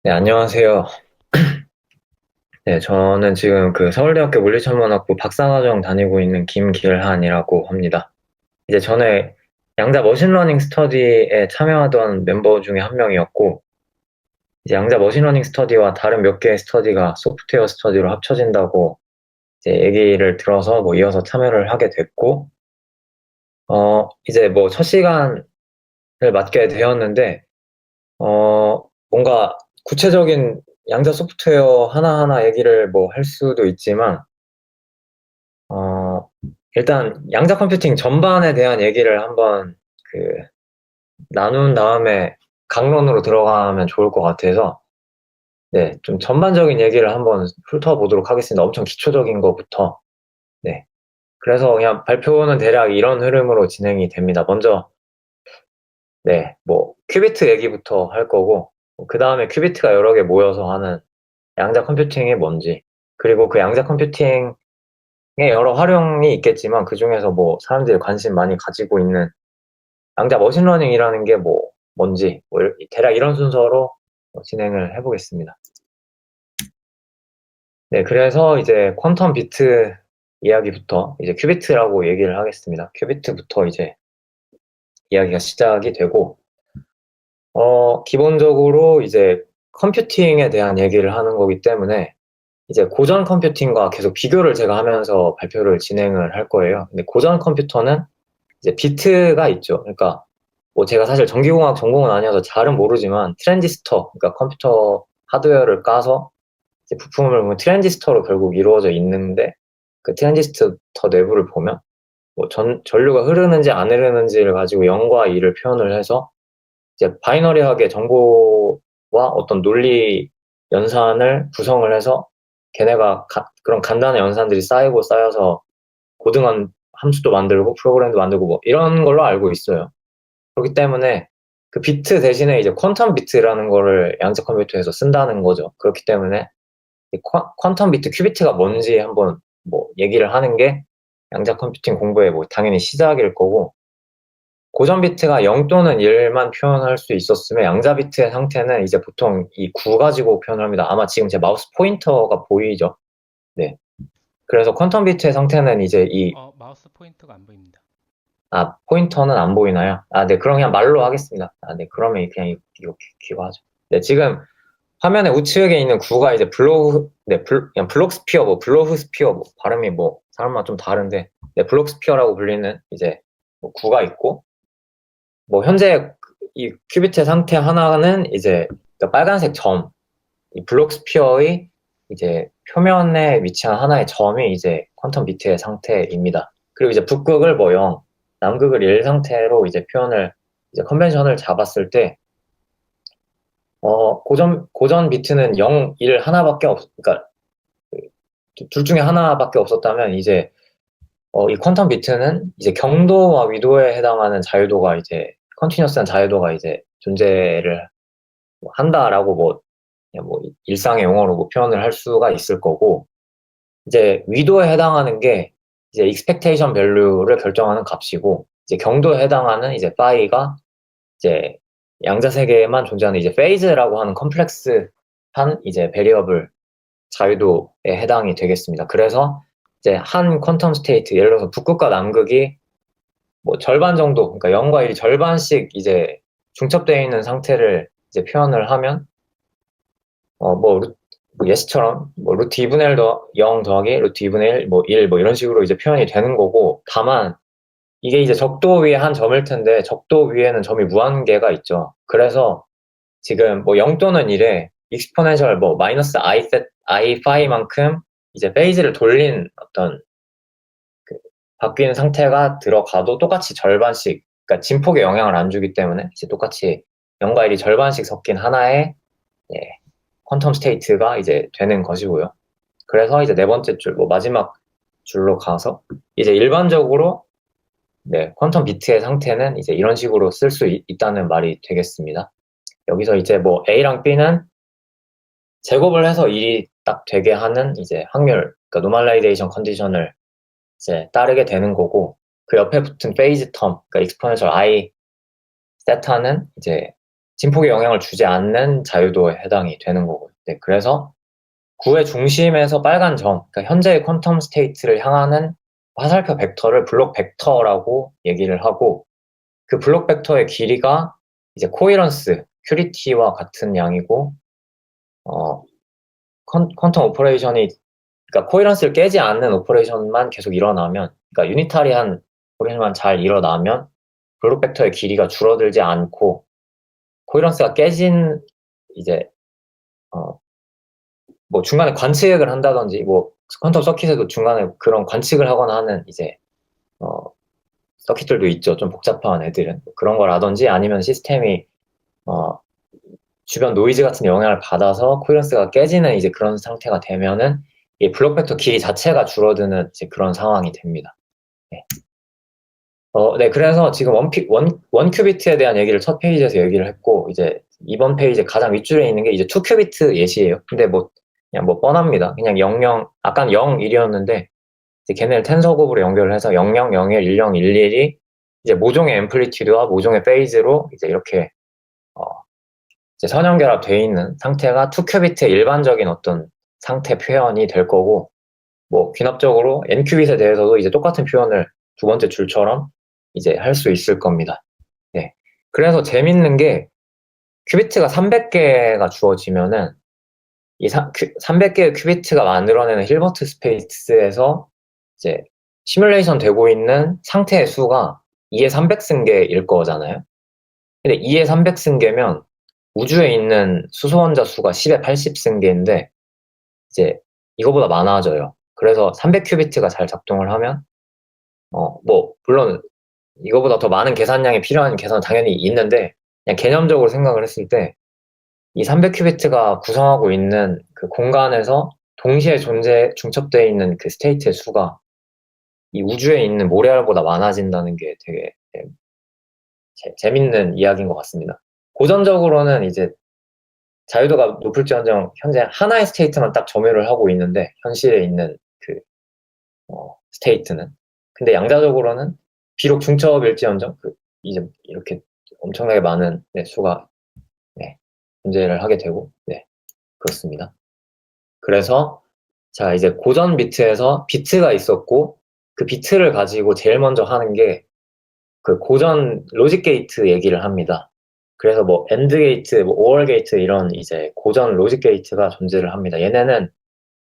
네, 안녕하세요. 네, 저는 지금 그 서울대학교 물리천문학부 박사과정 다니고 있는 김길한이라고 합니다. 이제 전에 양자 머신러닝 스터디에 참여하던 멤버 중에 한 명이었고, 이제 양자 머신러닝 스터디와 다른 몇 개의 스터디가 소프트웨어 스터디로 합쳐진다고 이제 얘기를 들어서 뭐 이어서 참여를 하게 됐고, 이제 뭐 첫 시간을 맡게 되었는데, 뭔가 구체적인 양자 소프트웨어 하나하나 얘기를 뭐 할 수도 있지만, 어, 일단 양자 컴퓨팅 전반에 대한 얘기를 한번 그 나눈 다음에 강론으로 들어가면 좋을 것 같아서 네, 좀 전반적인 얘기를 한번 훑어보도록 하겠습니다. 엄청 기초적인 것부터. 네. 그래서 그냥 발표는 대략 이런 흐름으로 진행이 됩니다. 먼저 네, 뭐 큐비트 얘기부터 할 거고 그 다음에 큐비트가 여러 개 모여서 하는 양자 컴퓨팅이 뭔지 그리고 그 양자 컴퓨팅에 여러 활용이 있겠지만 그중에서 뭐 사람들이 관심 많이 가지고 있는 양자 머신러닝이라는 게 뭐 뭔지 뭐 대략 이런 순서로 진행을 해보겠습니다. 네, 그래서 이제 퀀텀 비트 이야기부터 이제 큐비트라고 얘기를 하겠습니다. 큐비트부터 이제 이야기가 시작이 되고 기본적으로 이제 컴퓨팅에 대한 얘기를 하는 거기 때문에 이제 고전 컴퓨팅과 계속 비교를 제가 하면서 발표를 진행을 할 거예요. 근데 고전 컴퓨터는 이제 비트가 있죠. 그러니까 뭐 제가 사실 전기공학 전공은 아니어서 잘은 모르지만 트랜지스터, 그러니까 컴퓨터 하드웨어를 까서 이제 부품을 보면 트랜지스터로 결국 이루어져 있는데 그 트랜지스터 내부를 보면 뭐 전류가 흐르는지 안 흐르는지를 가지고 0과 2를 표현을 해서 이제 바이너리하게 정보와 어떤 논리 연산을 구성을 해서 걔네가 그런 간단한 연산들이 쌓이고 쌓여서 고등한 함수도 만들고 프로그램도 만들고 뭐 이런 걸로 알고 있어요. 그렇기 때문에 그 비트 대신에 이제 퀀텀 비트라는 거를 양자 컴퓨터에서 쓴다는 거죠. 그렇기 때문에 퀀텀 비트, 큐비트가 뭔지 한번 뭐 얘기를 하는 게 양자 컴퓨팅 공부의 뭐 당연히 시작일 거고 고전 비트가 0 또는 1만 표현할 수 있었으면 양자 비트의 상태는 이제 보통 이 9 가지고 표현을 합니다. 아마 지금 제 마우스 포인터가 보이죠? 네. 그래서 퀀텀 비트의 상태는 이제 마우스 포인터가 안 보입니다. 포인터는 안 보이나요? 네, 그럼 그냥 말로 하겠습니다. 네, 그러면 그냥 이거 기고 하죠. 네, 지금 화면의 우측에 있는 구가 이제 그냥 블록스피어, 뭐, 블로흐스피어, 뭐, 발음이 뭐, 사람마다 좀 다른데, 네, 블록스피어라고 불리는 이제 뭐 구가 있고, 뭐, 현재 이 큐비트의 상태 하나는 이제 그 빨간색 점, 이 블록스피어의 이제 표면에 위치한 하나의 점이 이제 퀀텀 비트의 상태입니다. 그리고 이제 북극을 뭐 0, 남극을 1 상태로 이제 표현을, 이제 컨벤션을 잡았을 때, 고전 비트는 0, 1 하나밖에 그러니까 둘 중에 하나밖에 없었다면 이제 이 퀀텀 비트는 이제 경도와 위도에 해당하는 자유도가 이제 컨티뉴어스한 자유도가 이제 존재를 뭐 한다라고 뭐 그냥 뭐 일상의 용어로 뭐 표현을 할 수가 있을 거고 이제 위도에 해당하는 게 이제 expectation value를 결정하는 값이고 이제 경도에 해당하는 이제 파이가 이제 양자 세계에만 존재하는 이제 페이즈라고 하는 컴플렉스한 이제 베리어블 자유도에 해당이 되겠습니다. 그래서 이제 한 퀀텀 스테이트, 예를 들어서 북극과 남극이 뭐 절반 정도, 그러니까 0과 1이 절반씩 이제 중첩되어 있는 상태를 이제 표현을 하면, 뭐, 뭐 예시처럼, 뭐, 루트 2분의 1 0 더하기 루트 2분의 1, 뭐, 1, 뭐, 이런 식으로 이제 표현이 되는 거고, 다만, 이게 이제 적도 위에 한 점일 텐데, 적도 위에는 점이 무한계가 있죠. 그래서 지금 뭐 0 또는 1에 익스포넨셜 뭐 마이너스 i 파이만큼 이제 페이지를 돌린 어떤 그 바뀌는 상태가 들어가도 똑같이 절반씩 그러니까 진폭에 영향을 안 주기 때문에 이제 똑같이 0과 1이 절반씩 섞인 하나의 예, 퀀텀 스테이트가 이제 되는 것이고요. 그래서 이제 네 번째 줄, 뭐 마지막 줄로 가서 이제 일반적으로 네, 퀀텀 비트의 상태는 이제 이런 식으로 쓸 수 있다는 말이 되겠습니다. 여기서 이제 뭐 A랑 B는 제곱을 해서 일이 딱 되게 하는 이제 확률, 그러니까 노멀라이제이션 컨디션을 이제 따르게 되는 거고, 그 옆에 붙은 페이즈 텀, 그러니까 익스포넨셜 i 세타는 이제 진폭에 영향을 주지 않는 자유도에 해당이 되는 거고요. 네, 그래서 구의 중심에서 빨간 점, 그러니까 현재의 퀀텀 스테이트를 향하는 화살표 벡터를 블록 벡터라고 얘기를 하고, 그 블록 벡터의 길이가 이제 코이런스, 큐리티와 같은 양이고, 퀀텀 오퍼레이션이, 그러니까 코이런스를 깨지 않는 오퍼레이션만 계속 일어나면, 그러니까 유니타리한 오퍼레이션만 잘 일어나면 블록 벡터의 길이가 줄어들지 않고, 코이런스가 깨진 이제 뭐 중간에 관측을 한다든지, 뭐 퀀텀 서킷에도 중간에 그런 관측을 하거나 하는 이제 서킷들도 있죠. 좀 복잡한 애들은 그런 거라든지, 아니면 시스템이 주변 노이즈 같은 영향을 받아서 코이런스가 깨지는 이제 그런 상태가 되면은 이 블록 벡터 길이 자체가 줄어드는 이제 그런 상황이 됩니다. 네. 네, 그래서 지금 원 큐비트에 대한 얘기를 첫 페이지에서 얘기를 했고, 이제 이번 페이지 가장 윗줄에 있는 게 이제 2 큐비트 예시예요. 근데 뭐 그냥 뭐 뻔합니다. 그냥 00, 아까 0, 1이었는데 이제 걔네를 텐서곱으로 연결을 해서 00, 01, 10, 11이 이제 모종의 앰플리튜드와 모종의 페이즈로 이제 이렇게 이제 선형결합 돼 있는 상태가 2 큐비트의 일반적인 어떤 상태 표현이 될 거고, 뭐 귀납적으로 n 큐빗에 대해서도 이제 똑같은 표현을 두 번째 줄처럼 이제 할 수 있을 겁니다. 네. 그래서 재밌는 게 큐비트가 300개가 주어지면은 이 300개의 큐비트가 만들어내는 힐버트 스페이스에서 이제 시뮬레이션 되고 있는 상태의 수가 2의 300승계일 거잖아요. 근데 2의 300승계면 우주에 있는 수소원자 수가 10의 80승계인데 이제 이거보다 많아져요. 그래서 300큐비트가 잘 작동을 하면 뭐 물론 이거보다 더 많은 계산량이 필요한 계산은 당연히 있는데, 그냥 개념적으로 생각을 했을 때 이 300큐비트가 구성하고 있는 그 공간에서 동시에 중첩되어 있는 그 스테이트의 수가 이 우주에 있는 모래알보다 많아진다는 게 되게 재밌는 이야기인 것 같습니다. 고전적으로는 이제 자유도가 높을지언정 현재 하나의 스테이트만 딱 점유를 하고 있는데, 현실에 있는 그 스테이트는. 근데 양자적으로는 비록 중첩일지언정 이제 이렇게 엄청나게 많은 수가 존재를 하게 되고, 그렇습니다. 그래서 자, 이제 고전 비트에서 비트가 있었고, 그 비트를 가지고 제일 먼저 하는 게 그 고전 로직 게이트 얘기를 합니다. 그래서 뭐 엔드 게이트, 뭐 오어 게이트 이런 이제 고전 로직 게이트가 존재를 합니다. 얘네는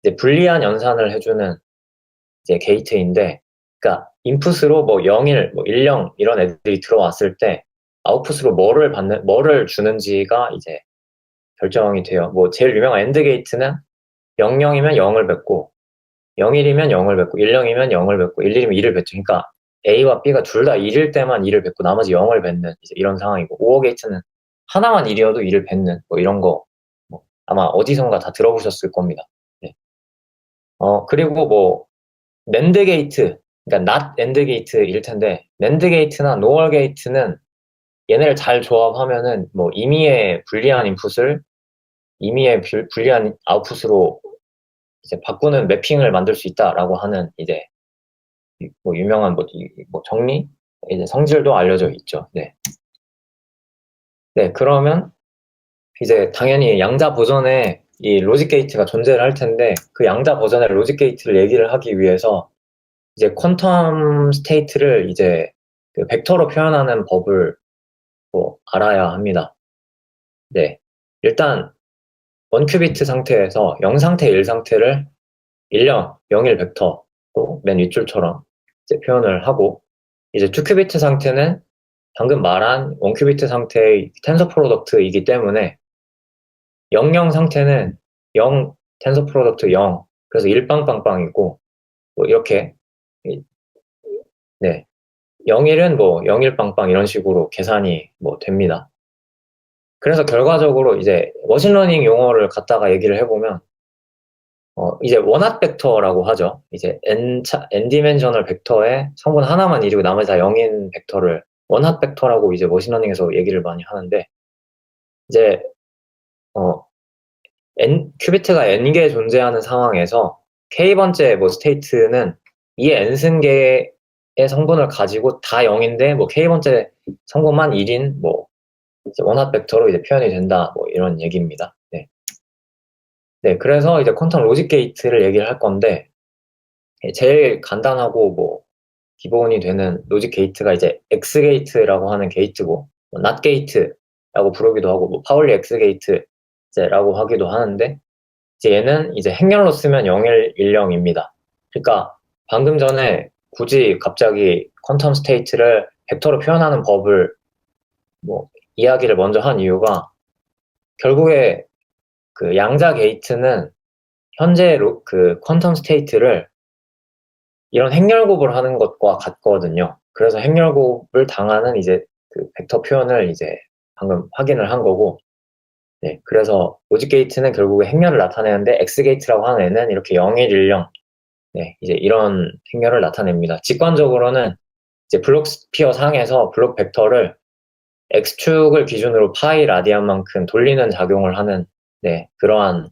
이제 불리한 연산을 해주는 이제 게이트인데, 그러니까 인풋으로 뭐 01, 뭐 10 이런 애들이 들어왔을 때 아웃풋으로 뭐를 주는지가 이제 결정이 돼요. 뭐 제일 유명한 엔드 게이트는 00이면 0을 뱉고, 01이면 0을 뱉고, 10이면 0을 뱉고, 11이면 2를 뱉죠. 그러니까 A와 B가 둘 다 1일 때만 2를 뱉고 나머지 0을 뱉는 이제 이런 상황이고, 오어 게이트는 하나만 1이어도 2를 뱉는 뭐 이런 거, 뭐 아마 어디선가 다 들어보셨을 겁니다. 네. 그리고 뭐 낸드 게이트, 그러니까 not AND 게이트일 텐데, 낸드 게이트나 노어 게이트는 얘네를 잘 조합하면은 뭐 임의의 불리한 인풋을 임의의 불리한 아웃풋으로 이제 바꾸는 매핑을 만들 수 있다라고 하는 이제 뭐 유명한 뭐 정리, 이제 성질도 알려져 있죠. 네. 네, 그러면 이제 당연히 양자 버전의 이 로직 게이트가 존재를 할 텐데, 그 양자 버전의 로직 게이트를 얘기를 하기 위해서 이제 퀀텀 스테이트를 이제 그 벡터로 표현하는 법을 뭐 알아야 합니다. 네. 일단 1큐비트 상태에서 0 상태, 1 상태를 10, 01 벡터로 맨 윗줄처럼 이제 표현을 하고, 이제 2큐비트 상태는 방금 말한 1큐비트 상태의 텐서 프로덕트이기 때문에 00 상태는 0 텐서 프로덕트 0, 그래서 1빵빵빵이고, 뭐 이렇게, 네. 01은 뭐 01빵빵 이런 식으로 계산이 뭐 됩니다. 그래서 결과적으로 이제 머신러닝 용어를 갖다가 얘기를 해보면 이제 원핫 벡터라고 하죠. 이제 n 디멘셔널 벡터의 성분 하나만 1이고 나머지 다 0인 벡터를 원핫 벡터라고 이제 머신러닝에서 얘기를 많이 하는데, 이제 큐비트가 n개 존재하는 상황에서 k번째 뭐 스테이트는 이 n승계의 성분을 가지고 다 0인데 뭐 k번째 성분만 1인 뭐 이제 원핫 벡터로 이제 표현이 된다. 뭐 이런 얘기입니다. 네. 네, 그래서 이제 퀀텀 로직 게이트를 얘기를 할 건데, 제일 간단하고 뭐 기본이 되는 로직 게이트가 이제 X 게이트라고 하는 게이트고, 뭐 NOT 게이트라고 부르기도 하고, 뭐 파울리 X 게이트라고 하기도 하는데, 이제 얘는 이제 행렬로 쓰면 0일 10입니다. 그러니까 방금 전에 굳이 갑자기 퀀텀 스테이트를 벡터로 표현하는 법을 뭐 이야기를 먼저 한 이유가, 결국에 그 양자 게이트는 현재 그 퀀텀 스테이트를 이런 행렬곱을 하는 것과 같거든요. 그래서 행렬곱을 당하는 이제 그 벡터 표현을 이제 방금 확인을 한 거고, 네, 그래서 로직 게이트는 결국에 행렬을 나타내는데 X 게이트라고 하는 애는 이렇게 0, 1, 1, 0, 네, 이제 이런 행렬을 나타냅니다. 직관적으로는 이제 블록 스피어 상에서 블록 벡터를 X축을 기준으로 파이 라디안만큼 돌리는 작용을 하는, 네, 그러한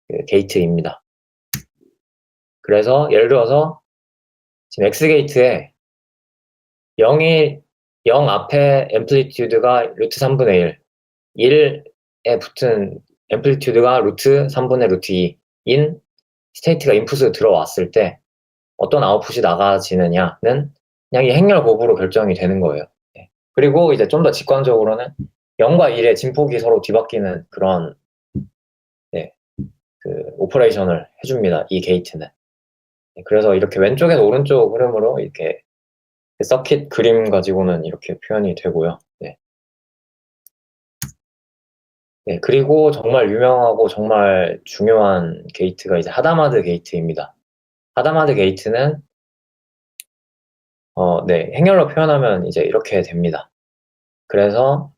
그 게이트입니다. 그래서 예를 들어서 지금 X 게이트에 0이 0 앞에 앰플리튜드가 루트 3분의 1, 1에 붙은 앰플리튜드가 루트 3분의 루트 2인 스테이트가 인풋으로 들어왔을 때 어떤 아웃풋이 나가지느냐는 그냥 이 행렬 곱으로 결정이 되는 거예요. 네. 그리고 이제 좀 더 직관적으로는 0과 1의 진폭이 서로 뒤바뀌는 그런, 네, 그 오퍼레이션을 해줍니다. 이 게이트는. 네, 그래서 이렇게 왼쪽에서 오른쪽 흐름으로 이렇게 서킷 그림 가지고는 이렇게 표현이 되고요. 네. 네, 그리고 정말 유명하고 정말 중요한 게이트가 이제 하다마드 게이트입니다. 하다마드 게이트는 네, 행렬로 표현하면 이제 이렇게 됩니다. 그래서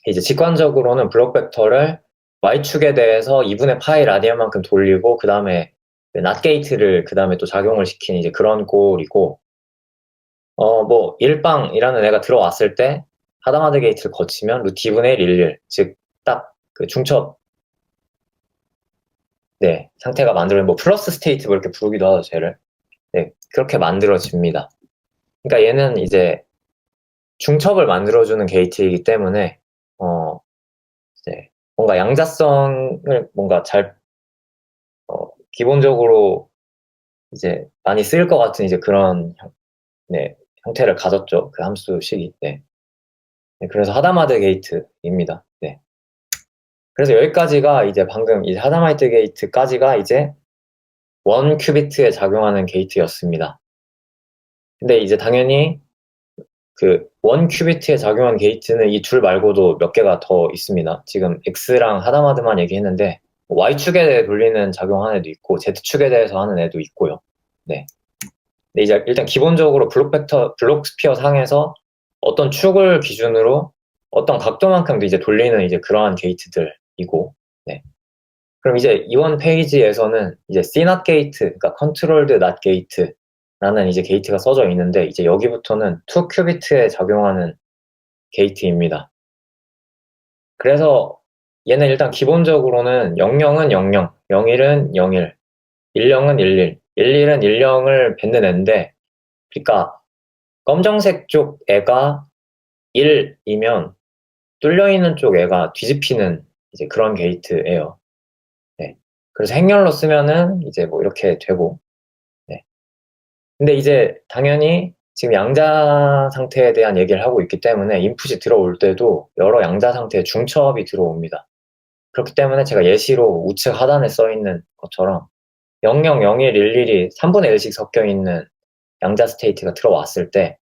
이제 직관적으로는 블록 벡터를 y축에 대해서 2분의 파이 라디안만큼 돌리고 그 다음에 낫 게이트를 그 다음에 또 작용을 시킨 이제 그런 꼴이고, 뭐 일방이라는 애가 들어왔을 때 하다마드 게이트를 거치면 루트 2분의 1, 1, 즉 딱 그 중첩, 네, 상태가 만들어진 뭐 플러스 스테이트 뭐 이렇게 부르기도 하죠, 쟤를. 네, 그렇게 만들어집니다. 그러니까 얘는 이제 중첩을 만들어주는 게이트이기 때문에 이제 뭔가 양자성을 뭔가 잘 기본적으로 이제 많이 쓰일 것 같은 이제 그런 네, 형태를 가졌죠. 그 함수식이. 네. 네, 그래서 하다마드 게이트입니다. 네. 그래서 여기까지가 이제 방금 이제 하다마드 게이트까지가 이제 원 큐비트에 작용하는 게이트였습니다. 근데 이제 당연히 그 원 큐비트에 작용한 게이트는 이 둘 말고도 몇 개가 더 있습니다. 지금 X랑 하다마드만 얘기했는데 Y축에 대해 돌리는 작용하는 애도 있고 Z축에 대해서 하는 애도 있고요. 네. 근데 이제 일단 기본적으로 블록 스피어 상에서 어떤 축을 기준으로 어떤 각도만큼도 이제 돌리는 이제 그러한 게이트들이고, 네. 그럼 이제 이번 페이지에서는 이제 CNOT 게이트, 그러니까 Controlled NOT 게이트라는 이제 게이트가 써져 있는데, 이제 여기부터는 2큐비트에 작용하는 게이트입니다. 그래서 얘는 일단 기본적으로는 00은 00, 01은 01, 10은 11, 11은 10을 뱉는 애인데, 그러니까 검정색 쪽 애가 1이면 뚫려있는 쪽 애가 뒤집히는 이제 그런 게이트예요. 네. 그래서 행렬로 쓰면은 이제 뭐 이렇게 되고, 네. 근데 이제 당연히 지금 양자 상태에 대한 얘기를 하고 있기 때문에 인풋이 들어올 때도 여러 양자 상태의 중첩이 들어옵니다. 그렇기 때문에 제가 예시로 우측 하단에 써 있는 것처럼 00, 01, 11이 3분의 1씩 섞여 있는 양자 스테이트가 들어왔을 때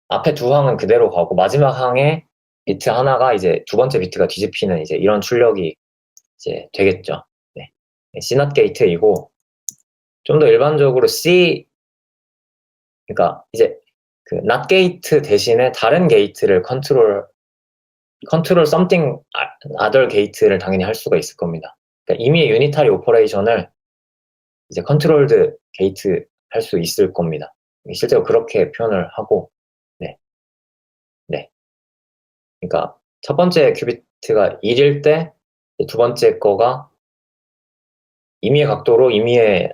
앞에 두 항은 그대로 가고 마지막 항에 비트 하나가 이제 두 번째 비트가 뒤집히는 이제 이런 출력이 이제 되겠죠. 네. C낫 게이트이고, 좀 더 일반적으로 그러니까 이제 그 not 게이트 대신에 다른 게이트를 컨트롤 something other 게이트를 당연히 할 수가 있을 겁니다. 그러니까 이미 유니타리 오퍼레이션을 이제 컨트롤드 게이트 할 수 있을 겁니다. 실제로 그렇게 표현을 하고, 네. 네. 그러니까 첫 번째 큐비트가 1일 때 두 번째 거가 임의의 각도로 임의의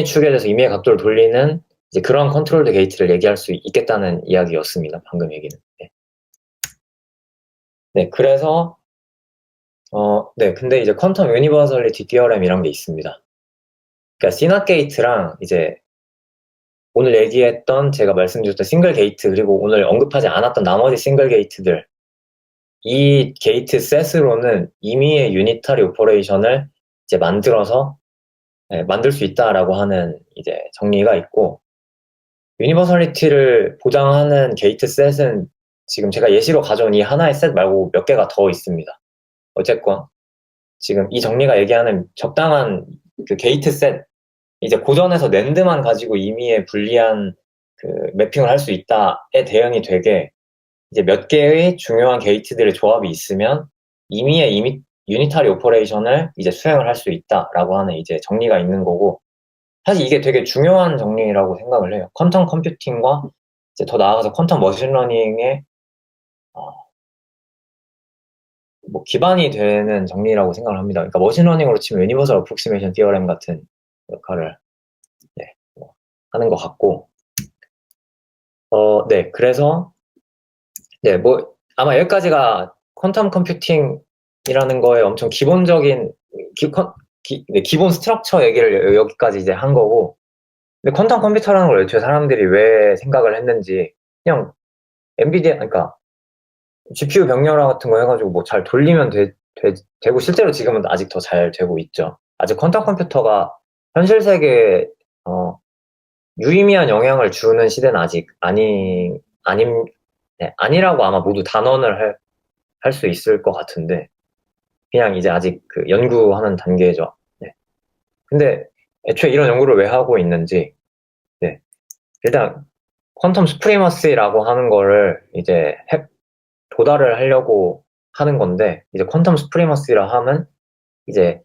축에 대해서 임의의 각도를 돌리는 이제 그런 컨트롤드 게이트를 얘기할 수 있겠다는 이야기였습니다. 방금 얘기는. 네. 네, 그래서, 네, 근데 이제 퀀텀 유니버설리티 디어렘 이런 게 있습니다. 그러니까 시넛 게이트랑 이제 오늘 얘기했던 제가 말씀드렸던 싱글 게이트 그리고 오늘 언급하지 않았던 나머지 싱글 게이트들 이 게이트 셋으로는 임의의 유니터리 오퍼레이션을 이제 만들어서 만들 수 있다라고 하는 이제 정리가 있고 유니버설리티를 보장하는 게이트 셋은 지금 제가 예시로 가져온 이 하나의 셋 말고 몇 개가 더 있습니다. 어쨌건 지금 이 정리가 얘기하는 적당한 그 게이트 셋 이제 고전에서 낸드만 가지고 임의의 불리한 그 매핑을 할 수 있다에 대응이 되게 이제 몇 개의 중요한 게이트들의 조합이 있으면 임의의 유니타리 오퍼레이션을 이제 수행을 할 수 있다라고 하는 이제 정리가 있는 거고 사실 이게 되게 중요한 정리라고 생각을 해요. 퀀텀 컴퓨팅과 이제 더 나아가서 퀀텀 머신러닝의 뭐 기반이 되는 정리라고 생각을 합니다. 그러니까 머신러닝으로 치면 유니버설 어프록시메이션 디어렘 같은 역할을 뭐 하는 것 같고 네 그래서 네 뭐 아마 여기까지가 퀀텀 컴퓨팅이라는 거에 엄청 기본적인 네, 기본 스트럭처 얘기를 여기까지 이제 한 거고 근데 퀀텀 컴퓨터라는 걸 애초에 사람들이 왜 생각을 했는지 그냥 엔비디아 그러니까 GPU 병렬화 같은 거 해가지고 뭐 잘 돌리면 되고 실제로 지금은 아직 더 잘 되고 있죠. 아직 퀀텀 컴퓨터가 현실 세계에 유의미한 영향을 주는 시대는 아직 아니라고 아마 모두 단언을 할 수 있을 것 같은데 그냥 이제 아직 그 연구하는 단계죠. 네. 근데 애초에 이런 연구를 왜 하고 있는지 네. 일단 퀀텀 스프리머시라고 하는 거를 이제 도달을 하려고 하는 건데 이제 퀀텀 스프리머시라 하면 이제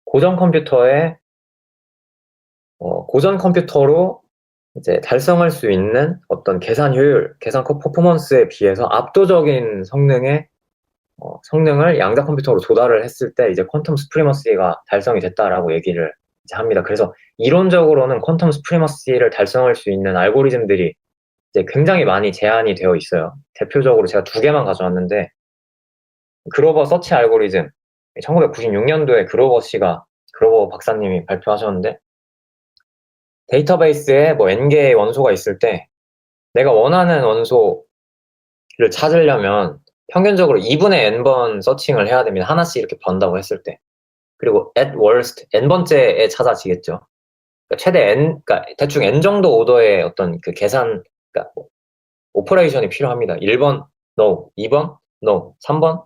고전 컴퓨터에 고전 컴퓨터로 이제 달성할 수 있는 어떤 계산 효율, 계산 퍼포먼스에 비해서 압도적인 성능을 양자 컴퓨터로 조달을 했을 때 이제 퀀텀 스프리머시가 달성이 됐다라고 얘기를 이제 합니다. 그래서 이론적으로는 퀀텀 스프리머시를 달성할 수 있는 알고리즘들이 이제 굉장히 많이 제한이 되어 있어요. 대표적으로 제가 두 개만 가져왔는데 그로버 서치 알고리즘 1996년도에 그로버 박사님이 발표하셨는데 데이터베이스에 뭐 n개의 원소가 있을 때 내가 원하는 원소를 찾으려면 평균적으로 2분의 n번 서칭을 해야 됩니다. 하나씩 이렇게 번다고 했을 때. 그리고 at worst n번째에 찾아지겠죠. 그러니까 최대 그러니까 대충 n 정도 오더의 어떤 그 계산, 그러니까 오퍼레이션이 필요합니다. 1번, no. 2번, no. 3번,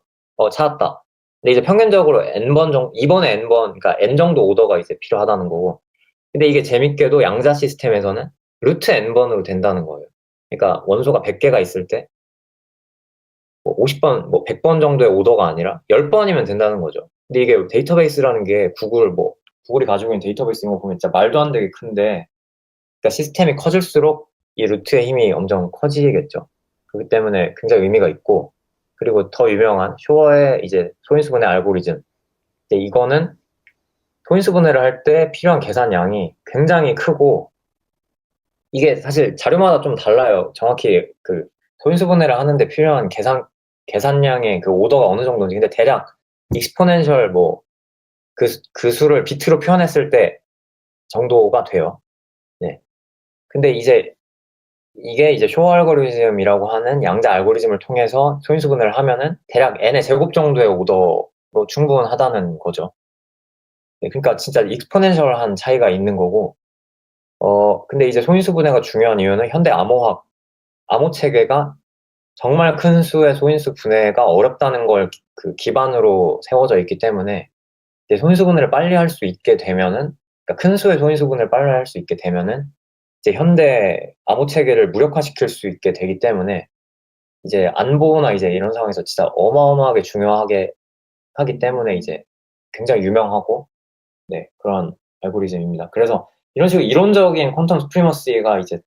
찾았다. 근데 이제 평균적으로 n번 정도, 2번에 n번, 그러니까 n 정도 오더가 이제 필요하다는 거고. 근데 이게 재밌게도 양자 시스템에서는 루트 n번으로 된다는 거예요. 그러니까 원소가 100개가 있을 때, 뭐 50번, 뭐 100번 정도의 오더가 아니라 10번이면 된다는 거죠. 근데 이게 데이터베이스라는 게 구글이 가지고 있는 데이터베이스인 거 보면 진짜 말도 안 되게 큰데, 그러니까 시스템이 커질수록 이 루트의 힘이 엄청 커지겠죠. 그렇기 때문에 굉장히 의미가 있고, 그리고 더 유명한 쇼어의 이제 소인수분해 알고리즘. 이거는 소인수분해를 할 때 필요한 계산량이 굉장히 크고, 이게 사실 자료마다 좀 달라요. 정확히 그 소인수분해를 하는데 필요한 계산량의 그 오더가 어느 정도인지. 근데 대략 익스포넨셜 그 수를 비트로 표현했을 때 정도가 돼요. 네. 근데 이게 이제 쇼어 알고리즘이라고 하는 양자 알고리즘을 통해서 소인수분해를 하면은 대략 n의 제곱 정도의 오더로 충분하다는 거죠. 네, 그러니까 진짜 익스포넨셜한 차이가 있는 거고, 근데 이제 소인수분해가 중요한 이유는 현대 암호 체계가 정말 큰 수의 소인수 분해가 어렵다는 걸 그 기반으로 세워져 있기 때문에 이제 소인수 분해를 빨리 할 수 있게 되면은 그러니까 큰 수의 소인수 분해를 빨리 할 수 있게 되면은 이제 현대 암호 체계를 무력화시킬 수 있게 되기 때문에 이제 안보나 이제 이런 상황에서 진짜 어마어마하게 중요하게 하기 때문에 이제 굉장히 유명하고 네 그런 알고리즘입니다. 그래서 이런 식으로 이론적인 퀀텀 스프리머시가 이제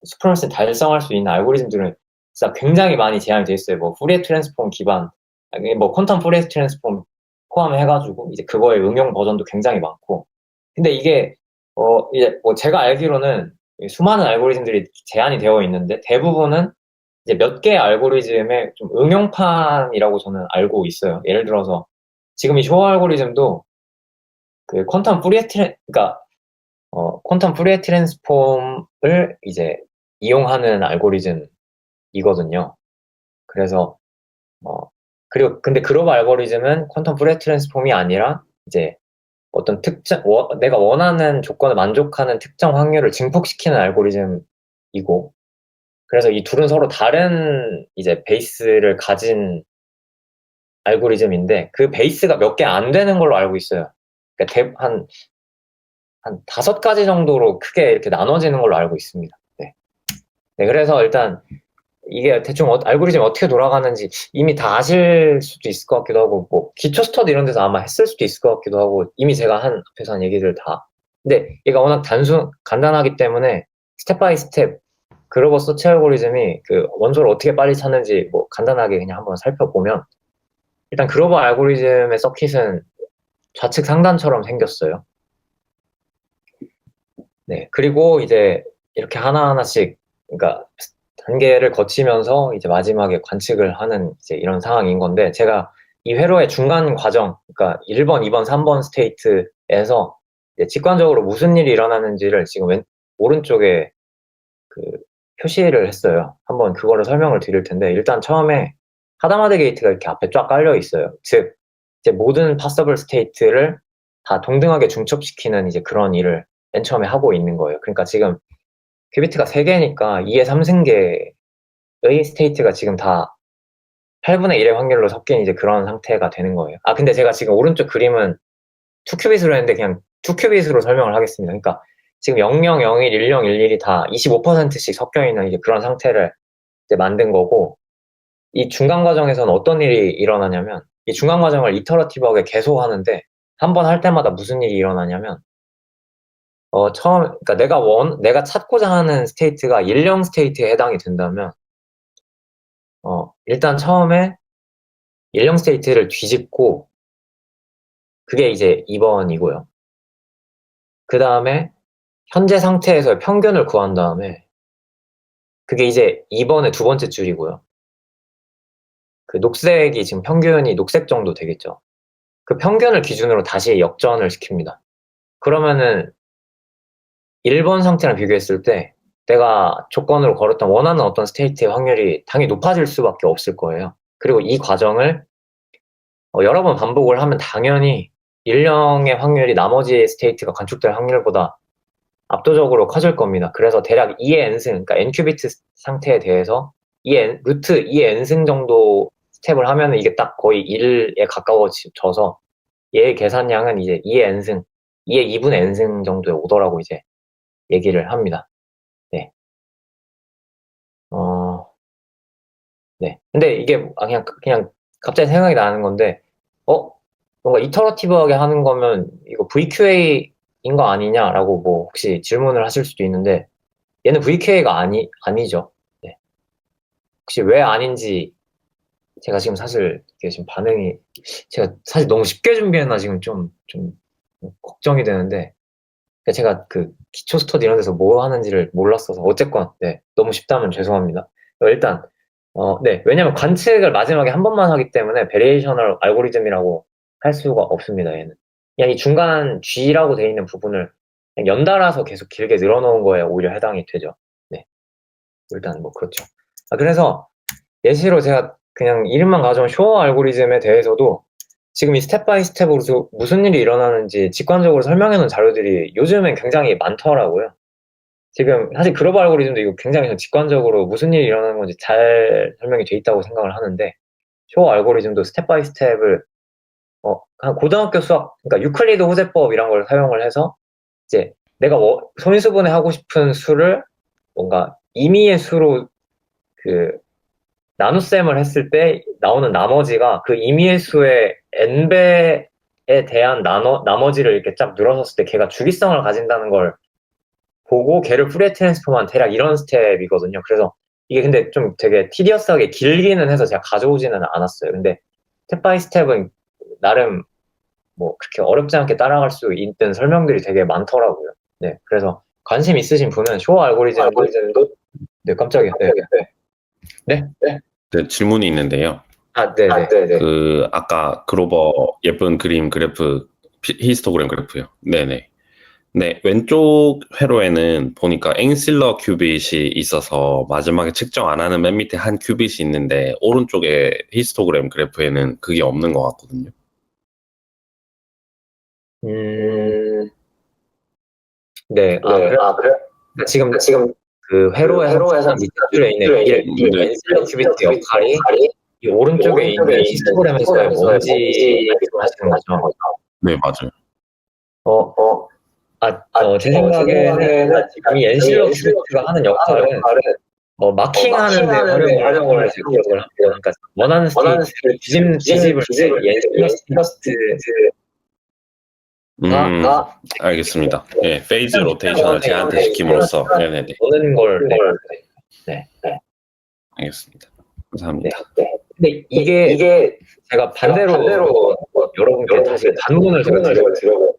스프리머시 달성할 수 있는 알고리즘들은 진짜 굉장히 많이 제한이 돼 있어요. 뭐 후리에 트랜스폼 기반, 아니, 뭐 퀀텀 후리에 트랜스폼 포함해가지고 이제 그거의 응용 버전도 굉장히 많고. 근데 이게 이제 뭐 제가 알기로는 수많은 알고리즘들이 제한이 되어 있는데 대부분은 이제 몇 개의 알고리즘의 좀 응용판이라고 저는 알고 있어요. 예를 들어서 지금 이 쇼 알고리즘도 그 그러니까 퀀텀 푸리에 트랜스폼을 이제 이용하는 알고리즘이거든요. 그래서 그리고 근데 글로벌 알고리즘은 퀀텀 푸리에 트랜스폼이 아니라 이제 어떤 내가 원하는 조건을 만족하는 특정 확률을 증폭시키는 알고리즘이고, 그래서 이 둘은 서로 다른 이제 베이스를 가진 알고리즘인데, 그 베이스가 몇 개 안 되는 걸로 알고 있어요. 그러니까 한 5가지 정도로 크게 이렇게 나눠지는 걸로 알고 있습니다. 네. 네, 그래서 일단 이게 대충 알고리즘이 어떻게 돌아가는지 이미 다 아실 수도 있을 것 같기도 하고, 뭐 기초 스터디 이런 데서 아마 했을 수도 있을 것 같기도 하고, 이미 제가 앞에서 한 얘기들 다. 근데 얘가 워낙 간단하기 때문에 스텝 바이 스텝 글로벌 서치 알고리즘이 그 원소를 어떻게 빨리 찾는지 뭐 간단하게 그냥 한번 살펴보면, 일단 글로벌 알고리즘의 서킷은 좌측 상단처럼 생겼어요. 네. 그리고 이제 이렇게 하나하나씩, 그러니까 단계를 거치면서 이제 마지막에 관측을 하는 이제 이런 상황인 건데, 제가 이 회로의 중간 과정, 그러니까 1번, 2번, 3번 스테이트에서 이제 직관적으로 무슨 일이 일어나는지를 지금 오른쪽에 그 표시를 했어요. 한번 그거를 설명을 드릴 텐데, 일단 처음에 하다마드 게이트가 이렇게 앞에 쫙 깔려 있어요. 즉, 이제 모든 파서블 스테이트를 다 동등하게 중첩시키는 이제 그런 일을 맨 처음에 하고 있는 거예요. 그러니까 지금 큐비트가 3개니까 2의 3승계의 스테이트가 지금 다 8분의 1의 확률로 섞인 이제 그런 상태가 되는 거예요. 아, 근데 제가 지금 오른쪽 그림은 2큐빗으로 했는데 그냥 2큐빗으로 설명을 하겠습니다. 그러니까 지금 00, 01, 10, 11이 다 25%씩 섞여 있는 이제 그런 상태를 이제 만든 거고, 이 중간 과정에서는 어떤 일이 일어나냐면, 이 중간 과정을 이터러티브하게 계속 하는데, 한 번 할 때마다 무슨 일이 일어나냐면, 그러니까 내가 찾고자 하는 스테이트가 10 스테이트에 해당이 된다면, 일단 처음에 10 스테이트를 뒤집고, 그게 이제 2번이고요. 그 다음에 현재 상태에서의 평균을 구한 다음에, 그게 이제 2번의 두 번째 줄이고요. 그 녹색이 지금 평균이 녹색 정도 되겠죠. 그 평균을 기준으로 다시 역전을 시킵니다. 그러면은 1번 상태랑 비교했을 때 내가 조건으로 걸었던 원하는 어떤 스테이트의 확률이 당연히 높아질 수밖에 없을 거예요. 그리고 이 과정을 여러 번 반복을 하면 당연히 1령의 확률이 나머지 스테이트가 관측될 확률보다 압도적으로 커질 겁니다. 그래서 대략 2의 n승, 그러니까 n큐비트 상태에 대해서 루트 2의 n승 정도 스텝을 하면 이게 딱 거의 1에 가까워져서 얘의 계산량은 이제 2의 n승, 2의 2분의 n승 정도에 오더라고 이제 얘기를 합니다. 네. 네. 근데 이게 그냥 갑자기 생각이 나는 건데, 뭔가 이터러티브하게 하는 거면 이거 VQA인 거 아니냐라고 뭐 혹시 질문을 하실 수도 있는데, 얘는 VQA가 아니죠. 네. 혹시 왜 아닌지 제가 지금 사실 이게 지금 제가 사실 너무 쉽게 준비했나 지금 좀 걱정이 되는데, 제가 그 기초 스터디 이런 데서 뭐 하는지를 몰랐어서 어쨌건 네, 너무 쉽다면 죄송합니다. 일단 네, 왜냐면 관측을 마지막에 한 번만 하기 때문에 베리에이셔널 알고리즘이라고 할 수가 없습니다. 얘는 그냥 이 중간 G라고 돼 있는 부분을 그냥 연달아서 계속 길게 늘어놓은 거에 오히려 해당이 되죠. 네, 일단 뭐 그렇죠. 그래서 예시로 제가 그냥 이름만 가져온 쇼어 알고리즘에 대해서도 지금 이 스텝 바이 스텝으로 무슨 일이 일어나는지 직관적으로 설명해 놓은 자료들이 요즘엔 굉장히 많더라고요. 지금 사실 글로벌 알고리즘도 이거 굉장히 직관적으로 무슨 일이 일어나는 건지 잘 설명이 돼 있다고 생각을 하는데, 쇼어 알고리즘도 스텝 바이 스텝을 한 고등학교 수학, 그러니까 유클리드 호세법 이런 걸 사용을 해서 이제 내가 소인수분해 하고 싶은 수를 뭔가 임의의 수로 그 나눗셈을 했을 때 나오는 나머지가 그 임의의 수의 n배에 대한 나머지를 이렇게 쫙 늘어섰을 때 걔가 주기성을 가진다는 걸 보고 걔를 푸리에 트랜스폼한 대략 이런 스텝이거든요. 그래서 이게 근데 좀 되게 티디어스하게 길기는 해서 제가 가져오지는 않았어요. 근데 스텝 바이 스텝은 나름 뭐 그렇게 어렵지 않게 따라갈 수 있는 설명들이 되게 많더라고요. 네, 그래서 관심 있으신 분은 쇼어 알고리즘도 네, 깜짝이야. 네. 네? 그 질문이 있는데요. 네네. 그 아까 글로버 예쁜 그림 그래프 히스토그램 그래프요. 네네. 네, 왼쪽 회로에는 보니까 앵실러 큐빗이 있어서 마지막에 측정 안 하는 맨 밑에 한 큐빗이 있는데 오른쪽에 히스토그램 그래프에는 그게 없는 것 같거든요. 네. 그래? 지금 그 회로에서 밑줄에 있는 이 엔실러 큐비트 역할이 이 오른쪽에 있는 히스토그램에서의 뭔지 말씀하시는 거죠? 네, 맞아요. 제 생각에는 지금 이 엔실러 큐비트가 하는 역할은 마킹하는 데 활용을 하는 걸로 제가 기억을 합니다. 그러니까 원하는 스테이트를 뒤집을 때 이 엔실러 스테이트가 알겠습니다. 네, 페이즈 로테이션을 제한시킴으로써 네네네. 오는 걸 알겠습니다. 감사합니다. 근데 이게 제가 반대로 여러분께 다시 반문을 제가 드려요.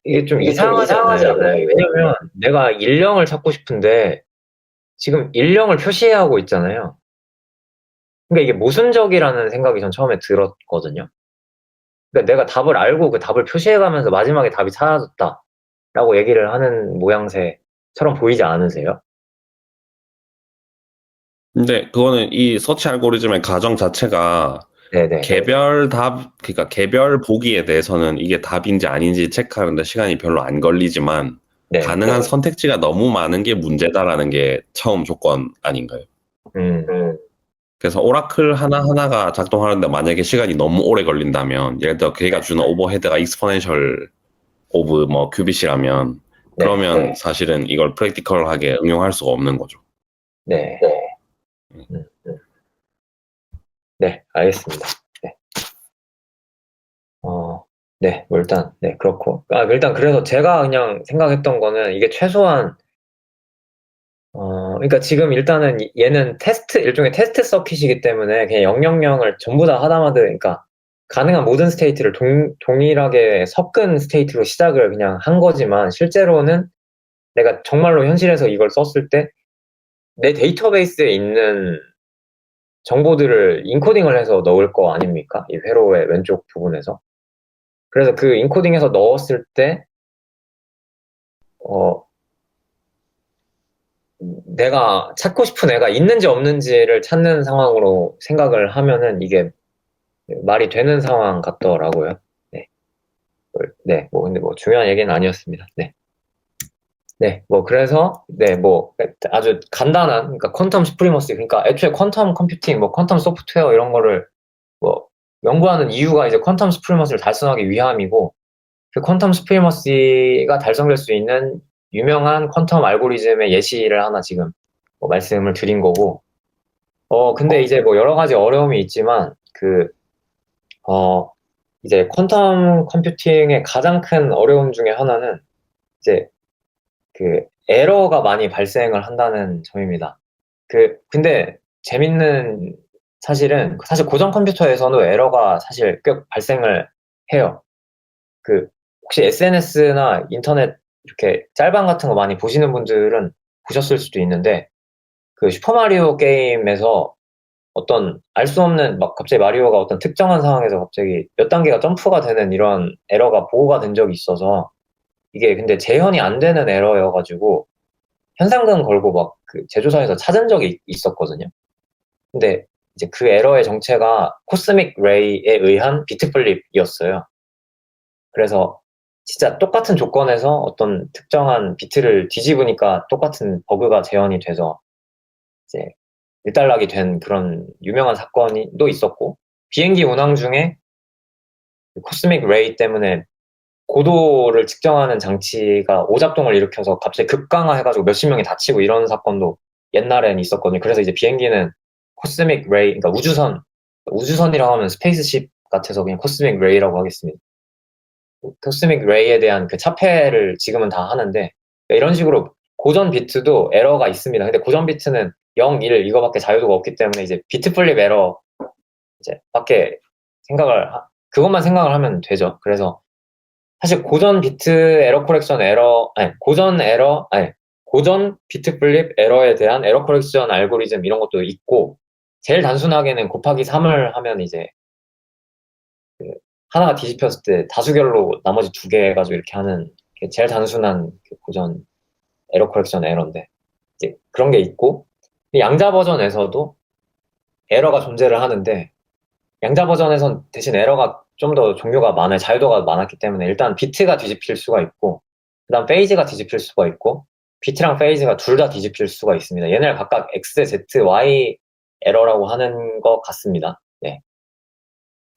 이게 좀 이상하지 않아요? 왜냐면 내가 일령을 찾고 싶은데 지금 일령을 표시하고 있잖아요. 그러니까 이게 모순적이라는 생각이 전 처음에 들었거든요. 그러니까 내가 답을 알고 그 답을 표시해가면서 마지막에 답이 사라졌다라고 얘기를 하는 모양새처럼 보이지 않으세요? 근데 그거는 이 서치 알고리즘의 가정 자체가 네네. 그러니까 개별 보기에 대해서는 이게 답인지 아닌지 체크하는데 시간이 별로 안 걸리지만 가능한 선택지가 너무 많은 게 문제다라는 게 처음 조건 아닌가요? 그래서 오라클 하나하나가 작동하는데 만약에 시간이 너무 오래 걸린다면 예를 들어 걔가 주는 오버헤드가 익스포넨셜 오브 뭐 큐빗이라면 그러면 사실은 이걸 프랙티컬하게 응용할 수가 없는 거죠. 네, 알겠습니다. 뭐 일단, 그렇고. 일단 그래서 제가 그냥 생각했던 거는 이게 최소한, 그러니까 지금 일단은 얘는 일종의 테스트 서킷이기 때문에 그냥 000을 전부 다 하다마다, 그러니까 가능한 모든 스테이트를 동일하게 섞은 스테이트로 시작을 그냥 한 거지만 실제로는 내가 정말로 현실에서 이걸 썼을 때 내 데이터베이스에 있는 정보들을 인코딩을 해서 넣을 거 아닙니까? 이 회로의 왼쪽 부분에서. 그래서 그 인코딩해서 넣었을 때, 내가 찾고 싶은 애가 있는지 없는지를 찾는 상황으로 생각을 하면은 이게 말이 되는 상황 같더라고요. 근데 중요한 얘기는 아니었습니다. 그래서, 아주 간단한, 그러니까 퀀텀 수프리머시, 그러니까 애초에 퀀텀 컴퓨팅, 퀀텀 소프트웨어 이런 거를 연구하는 이유가 이제 퀀텀 수프리머시를 달성하기 위함이고, 그 퀀텀 수프리머시가 달성될 수 있는 유명한 퀀텀 알고리즘의 예시를 하나 지금 말씀을 드린 거고, 근데 이제 여러 가지 어려움이 있지만, 이제 퀀텀 컴퓨팅의 가장 큰 어려움 중에 하나는 이제 에러가 많이 발생을 한다는 점입니다. 근데 재밌는 사실은 사실 고전 컴퓨터에서도 에러가 사실 꽤 발생을 해요. 혹시 SNS나 인터넷 이렇게 짤방 같은 거 많이 보시는 분들은 보셨을 수도 있는데 슈퍼마리오 게임에서 어떤 알 수 없는 갑자기 마리오가 어떤 특정한 상황에서 갑자기 몇 단계가 점프가 되는 이런 에러가 보고가 된 적이 있어서 이게 근데 재현이 안 되는 에러여가지고 현상금 걸고 제조사에서 찾은 적이 있었거든요. 근데 이제 그 에러의 정체가 코스믹 레이에 의한 비트 플립이었어요. 그래서 진짜 똑같은 조건에서 어떤 특정한 비트를 뒤집으니까 똑같은 버그가 재현이 돼서 이제 일단락이 된 그런 유명한 사건이 또 있었고, 비행기 운항 중에 코스믹 레이 때문에 고도를 측정하는 장치가 오작동을 일으켜서 갑자기 급강하해가지고 몇십 명이 다치고 이런 사건도 옛날엔 있었거든요. 그래서 이제 비행기는 코스믹 레이, 그러니까 우주선이라고 하면 스페이스십 같아서 그냥 코스믹 레이라고 하겠습니다. 코스믹 레이에 대한 그 차폐를 지금은 다 하는데, 이런 식으로 고전 비트도 에러가 있습니다. 근데 고전 비트는 0, 1 이거밖에 자유도가 없기 때문에 이제 비트 플립 에러 이제 밖에 그것만 생각을 하면 되죠. 그래서 사실 고전 비트 에러 코렉션 에러, 고전 비트 플립 에러에 대한 에러 커렉션 알고리즘 이런 것도 있고, 제일 단순하게는 곱하기 3을 하면 이제 그 하나가 뒤집혔을 때 다수결로 나머지 두 개 해가지고 이렇게 하는 게 제일 단순한 그 고전 에러 커렉션 에러인데, 이제 그런 게 있고, 양자 버전에서도 에러가 존재를 하는데, 양자 버전에선 대신 에러가 좀 더 종류가 많아요. 자유도가 많았기 때문에 일단 비트가 뒤집힐 수가 있고, 그 다음 페이지가 뒤집힐 수가 있고, 비트랑 페이지가 둘 다 뒤집힐 수가 있습니다. 얘네를 각각 X, Z, Y 에러라고 하는 것 같습니다. 네.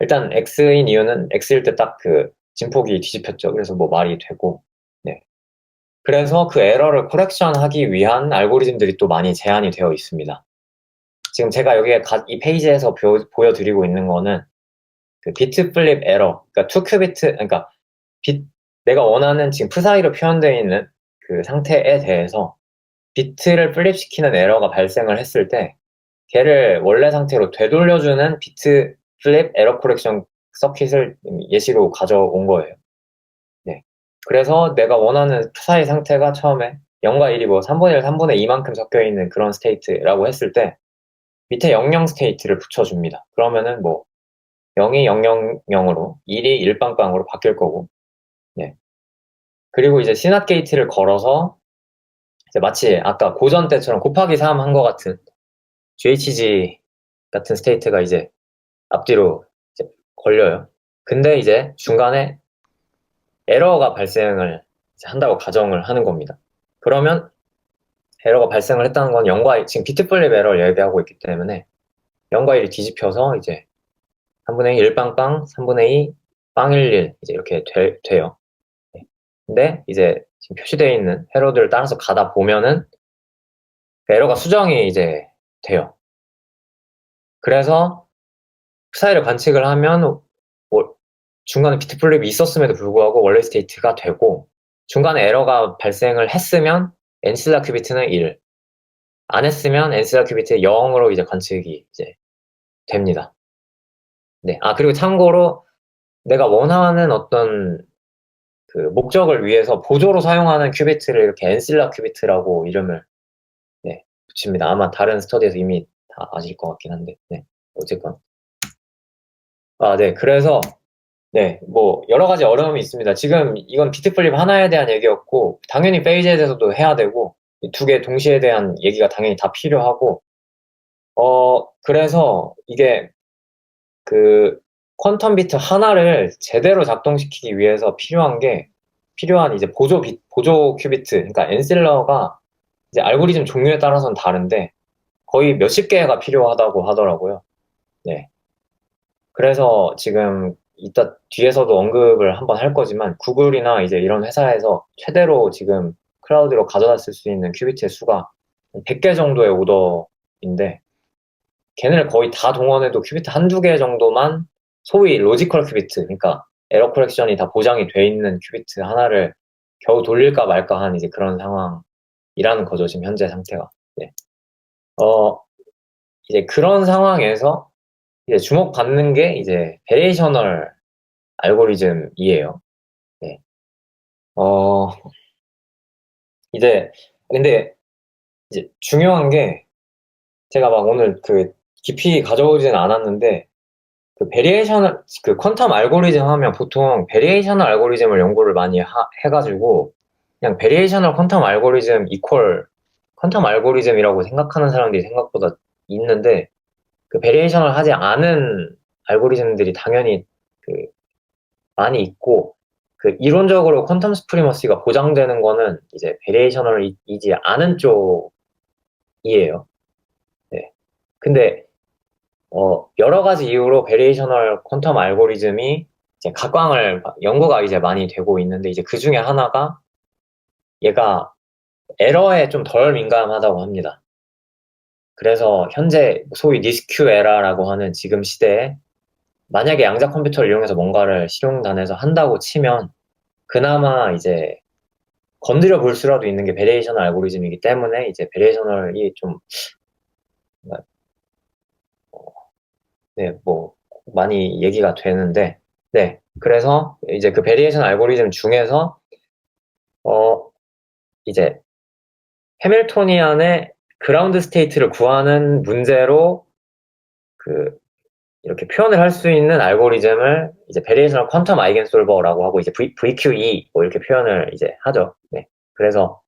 일단 X인 이유는 X일 때 딱 그 진폭이 뒤집혔죠. 그래서 뭐 말이 되고, 네. 그래서 그 에러를 커렉션 하기 위한 알고리즘들이 또 많이 제한이 되어 있습니다. 지금 제가 여기에 이 페이지에서 보여드리고 있는 거는 그 비트 플립 에러, 그러니까 2큐비트, 그러니까 내가 원하는 지금 프사이로 표현되어 있는 그 상태에 대해서 비트를 플립시키는 에러가 발생을 했을 때 걔를 원래 상태로 되돌려주는 비트 플립 에러 코렉션 서킷을 예시로 가져온 거예요. 네. 그래서 내가 원하는 프사이 상태가 처음에 0과 1이 뭐 3분의 1, 3분의 2만큼 섞여 있는 그런 스테이트라고 했을 때 밑에 00 스테이트를 붙여줍니다. 그러면은 뭐 0이 000으로 1이 1빵빵으로 바뀔 거고, 네. 그리고 이제 시낫 게이트를 걸어서 이제 마치 아까 고전 때처럼 곱하기 3 한 것 같은 GHG 같은 스테이트가 이제 앞뒤로 이제 걸려요. 근데 이제 중간에 에러가 발생을 한다고 가정을 하는 겁니다. 그러면 에러가 발생을 했다는 건 0과 1, 지금 비트 플립 에러를 얘기하고 있기 때문에 0과 1이 뒤집혀서 이제 3분의 1 빵빵, 3분의 2 빵11 이제 이렇게 돼요. 네. 근데 이제 지금 표시되어 있는 회로들을 따라서 가다 보면은 그 에러가 수정이 이제 돼요. 그래서 사이를 관측을 하면 중간에 비트 플립이 있었음에도 불구하고 원래 스테이트가 되고, 중간에 에러가 발생을 했으면 엔실라 큐비트는 1, 안 했으면 엔실라 큐비트 0으로 이제 관측이 이제 됩니다. 네. 그리고 참고로 내가 원하는 어떤 그 목적을 위해서 보조로 사용하는 큐비트를 이렇게 엔실라 큐비트라고 이름을 네, 붙입니다. 아마 다른 스터디에서 이미 다 아실 것 같긴 한데, 네. 어쨌건. 네. 그래서 네, 뭐 여러 가지 어려움이 있습니다. 지금 이건 비트 플립 하나에 대한 얘기였고, 당연히 페이지에 대해서도 해야 되고, 이 두 개 동시에 대한 얘기가 당연히 다 필요하고, 그래서 이게 그 퀀텀 비트 하나를 제대로 작동시키기 위해서 필요한 이제 보조 큐비트, 그러니까 엔실러가 이제 알고리즘 종류에 따라서는 다른데 거의 몇십 개가 필요하다고 하더라고요. 네. 그래서 지금 이따 뒤에서도 언급을 한번 할 거지만 구글이나 이제 이런 회사에서 최대로 지금 클라우드로 가져다 쓸 수 있는 큐비트의 수가 100개 정도의 오더인데 걔네를 거의 다 동원해도 큐비트 한두 개 정도만 소위 로지컬 큐비트, 그러니까 에러 커렉션이 다 보장이 돼 있는 큐비트 하나를 겨우 돌릴까 말까 한 이제 그런 상황이라는 거죠, 지금 현재 상태가. 네. 이제 그런 상황에서 이제 주목받는 게 이제 베리에이셔널 알고리즘이에요. 네. 이제 근데 이제 중요한 게 제가 막 오늘 그 깊이 가져오지는 않았는데 그 베리에이셔널 그 퀀텀 알고리즘 하면 보통 베리에이셔널 알고리즘을 연구를 많이 해가지고 그냥 베리에이셔널 퀀텀 알고리즘 이퀄 퀀텀 알고리즘이라고 생각하는 사람들이 생각보다 있는데 그 베리에이셔널 하지 않은 알고리즘들이 당연히 그 많이 있고 그 이론적으로 퀀텀 스프리머시가 보장되는 거는 이제 베리에이셔널이지 않은 쪽이에요. 네. 근데 여러 가지 이유로 베리에이셔널 퀀텀 알고리즘이 이제 연구가 이제 많이 되고 있는데 이제 그 중에 하나가 얘가 에러에 좀 덜 민감하다고 합니다. 그래서 현재 소위 니스큐 에라라고 하는 지금 시대에 만약에 양자 컴퓨터를 이용해서 뭔가를 실용단에서 한다고 치면 그나마 이제 건드려 볼 수라도 있는 게 베리에이셔널 알고리즘이기 때문에 이제 베리에이셔널이 좀 네, 뭐 많이 얘기가 되는데 네, 그래서 이제 그 베리에이션 알고리즘 중에서 이제 해밀토니안의 그라운드 스테이트를 구하는 문제로 이렇게 표현을 할 수 있는 알고리즘을 이제 베리에이셔널 퀀텀 아이겐솔버라고 하고 이제 VQE 뭐 이렇게 표현을 이제 하죠. 네. 그래서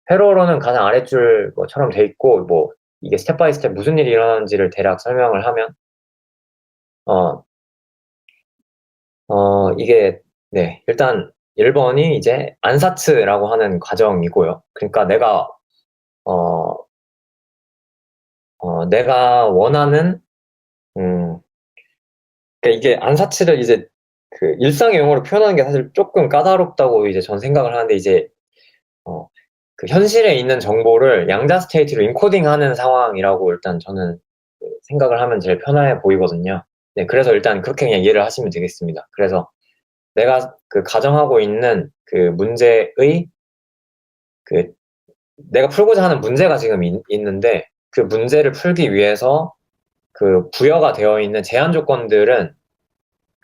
회로로는 가장 아랫줄처럼 돼 있고 뭐 이게 스텝 바이 스텝 무슨 일이 일어나는지를 대략 설명을 하면 이게 네, 일단 1번이 이제 안사츠라고 하는 과정이고요. 그러니까 내가 원하는 그러니까 이게 안사치를 이제 일상의 용어로 표현하는 게 사실 조금 까다롭다고 이제 전 생각을 하는데 이제 현실에 있는 정보를 양자 스테이트로 인코딩하는 상황이라고 일단 저는 생각을 하면 제일 편해 보이거든요. 네, 그래서 일단 그렇게 그냥 이해를 하시면 되겠습니다. 그래서 내가 가정하고 있는 문제의 내가 풀고자 하는 문제가 지금 있는데 그 문제를 풀기 위해서 부여가 되어 있는 제한 조건들은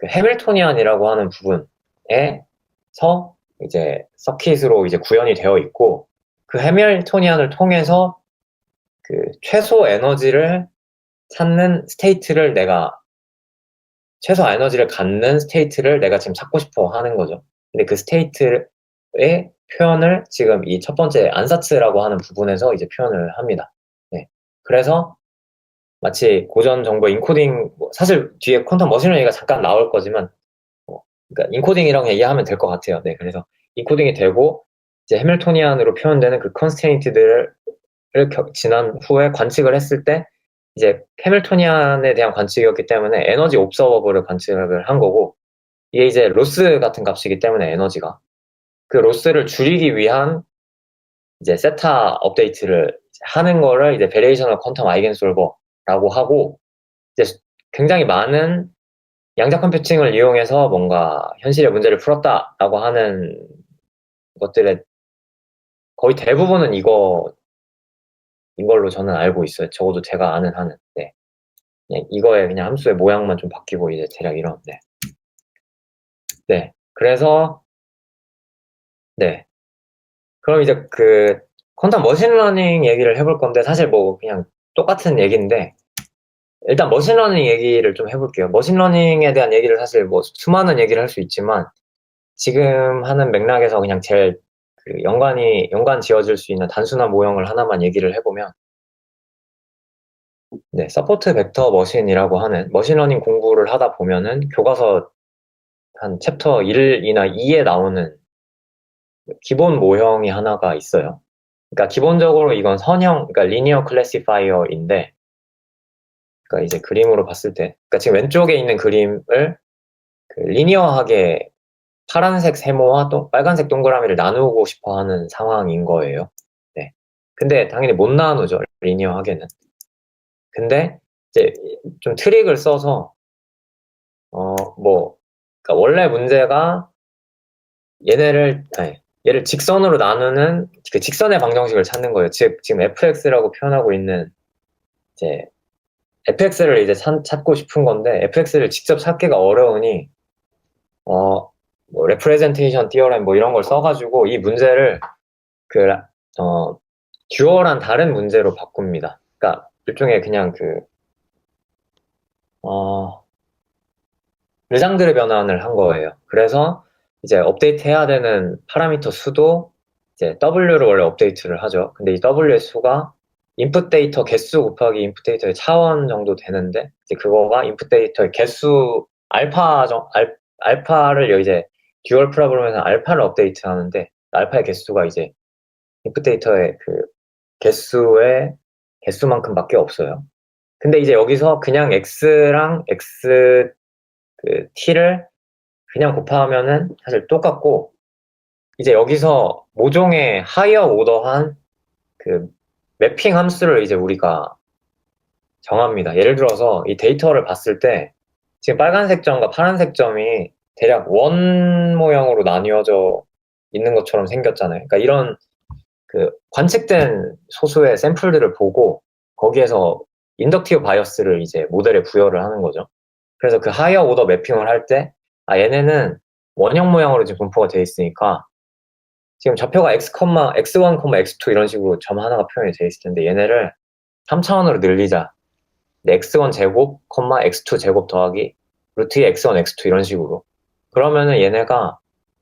해밀토니안이라고 하는 부분에서 이제 서킷으로 이제 구현이 되어 있고 그 해밀토니안을 통해서 최소 에너지를 찾는 스테이트를 최소 에너지를 갖는 스테이트를 내가 지금 찾고 싶어 하는 거죠. 근데 그 스테이트의 표현을 지금 이 첫 번째 안사츠라고 하는 부분에서 이제 표현을 합니다. 네. 그래서 마치 고전 정보 인코딩, 사실 뒤에 퀀텀 머신러닝이 잠깐 나올 거지만, 그러니까 인코딩이라고 그냥 이해하면 될 것 같아요. 네, 그래서 인코딩이 되고 이제 해밀토니안으로 표현되는 그 컨스트레인트들을 지난 후에 관측을 했을 때 이제 해밀토니안에 대한 관측이었기 때문에 에너지 옵서버블을 관측을 한 거고 이게 이제 로스 같은 값이기 때문에 에너지가 그 로스를 줄이기 위한 이제 세타 업데이트를 하는 거를 이제 베리에이셔널 퀀텀 아이겐솔버라고 하고 이제 굉장히 많은 양자 컴퓨팅을 이용해서 뭔가 현실의 문제를 풀었다라고 하는 것들의 거의 대부분은 이걸로 저는 알고 있어요. 적어도 제가 아는 한은. 네. 그냥 이거에 그냥 함수의 모양만 좀 바뀌고 이제 대략 이런. 네. 네. 그래서 네. 그럼 이제 퀀텀 머신러닝 얘기를 해볼 건데 사실 뭐 그냥 똑같은 얘기인데 일단 머신러닝 얘기를 좀 해볼게요. 머신러닝에 대한 얘기를 사실 뭐 수많은 얘기를 할 수 있지만 지금 하는 맥락에서 그냥 제일 연관 지어질 수 있는 단순한 모형을 하나만 얘기를 해보면 네, 서포트 벡터 머신이라고 하는 머신러닝 공부를 하다 보면은 교과서 한 챕터 1이나 2에 나오는 기본 모형이 하나가 있어요. 그러니까 기본적으로 이건 그러니까 리니어 클래시파이어인데 그러니까 이제 그림으로 봤을 때 그러니까 지금 왼쪽에 있는 그림을 리니어하게 파란색 세모와 또 빨간색 동그라미를 나누고 싶어 하는 상황인 거예요. 네. 근데 당연히 못 나누죠. 리니어하게는. 근데 이제 좀 트릭을 써서 그러니까 원래 문제가 얘를 직선으로 나누는 그 직선의 방정식을 찾는 거예요. 즉 지금 fx라고 표현하고 있는 이제 fx를 이제 찾고 싶은 건데 fx를 직접 찾기가 어려우니 뭐 레프레젠테이션 티어렘 뭐 이런 걸 써가지고 이 문제를 듀얼한 다른 문제로 바꿉니다. 그러니까 일종의 그냥 르장드르 변환을 한 거예요. 그래서 이제 업데이트 해야 되는 파라미터 수도 이제 W를 원래 업데이트를 하죠. 근데 이 W의 수가 인풋 데이터 개수 곱하기 인풋 데이터의 차원 정도 되는데 이제 그거가 인풋 데이터의 개수 알파를 이제 듀얼 프로그램에서 알파를 업데이트 하는데 알파의 개수가 이제 인풋 데이터의 개수만큼밖에 없어요. 근데 이제 여기서 그냥 x랑 t를 그냥 곱하면은 사실 똑같고 이제 여기서 모종의 하이어 오더한 매핑 함수를 이제 우리가 정합니다. 예를 들어서 이 데이터를 봤을 때 지금 빨간색 점과 파란색 점이 대략 원 모형으로 나뉘어져 있는 것처럼 생겼잖아요. 그러니까 이런 관측된 소수의 샘플들을 보고 거기에서 인덕티브 바이어스를 이제 모델에 부여를 하는 거죠. 그래서 하이어 오더 매핑을 할 때 얘네는 원형 모양으로 지금 분포가 되어 있으니까 지금 좌표가 x1, x2 이런 식으로 점 하나가 표현이 되어 있을 텐데 얘네를 3차원으로 늘리자. x1 제곱, x2 제곱 더하기 루트 2 x1, x2 이런 식으로. 그러면은 얘네가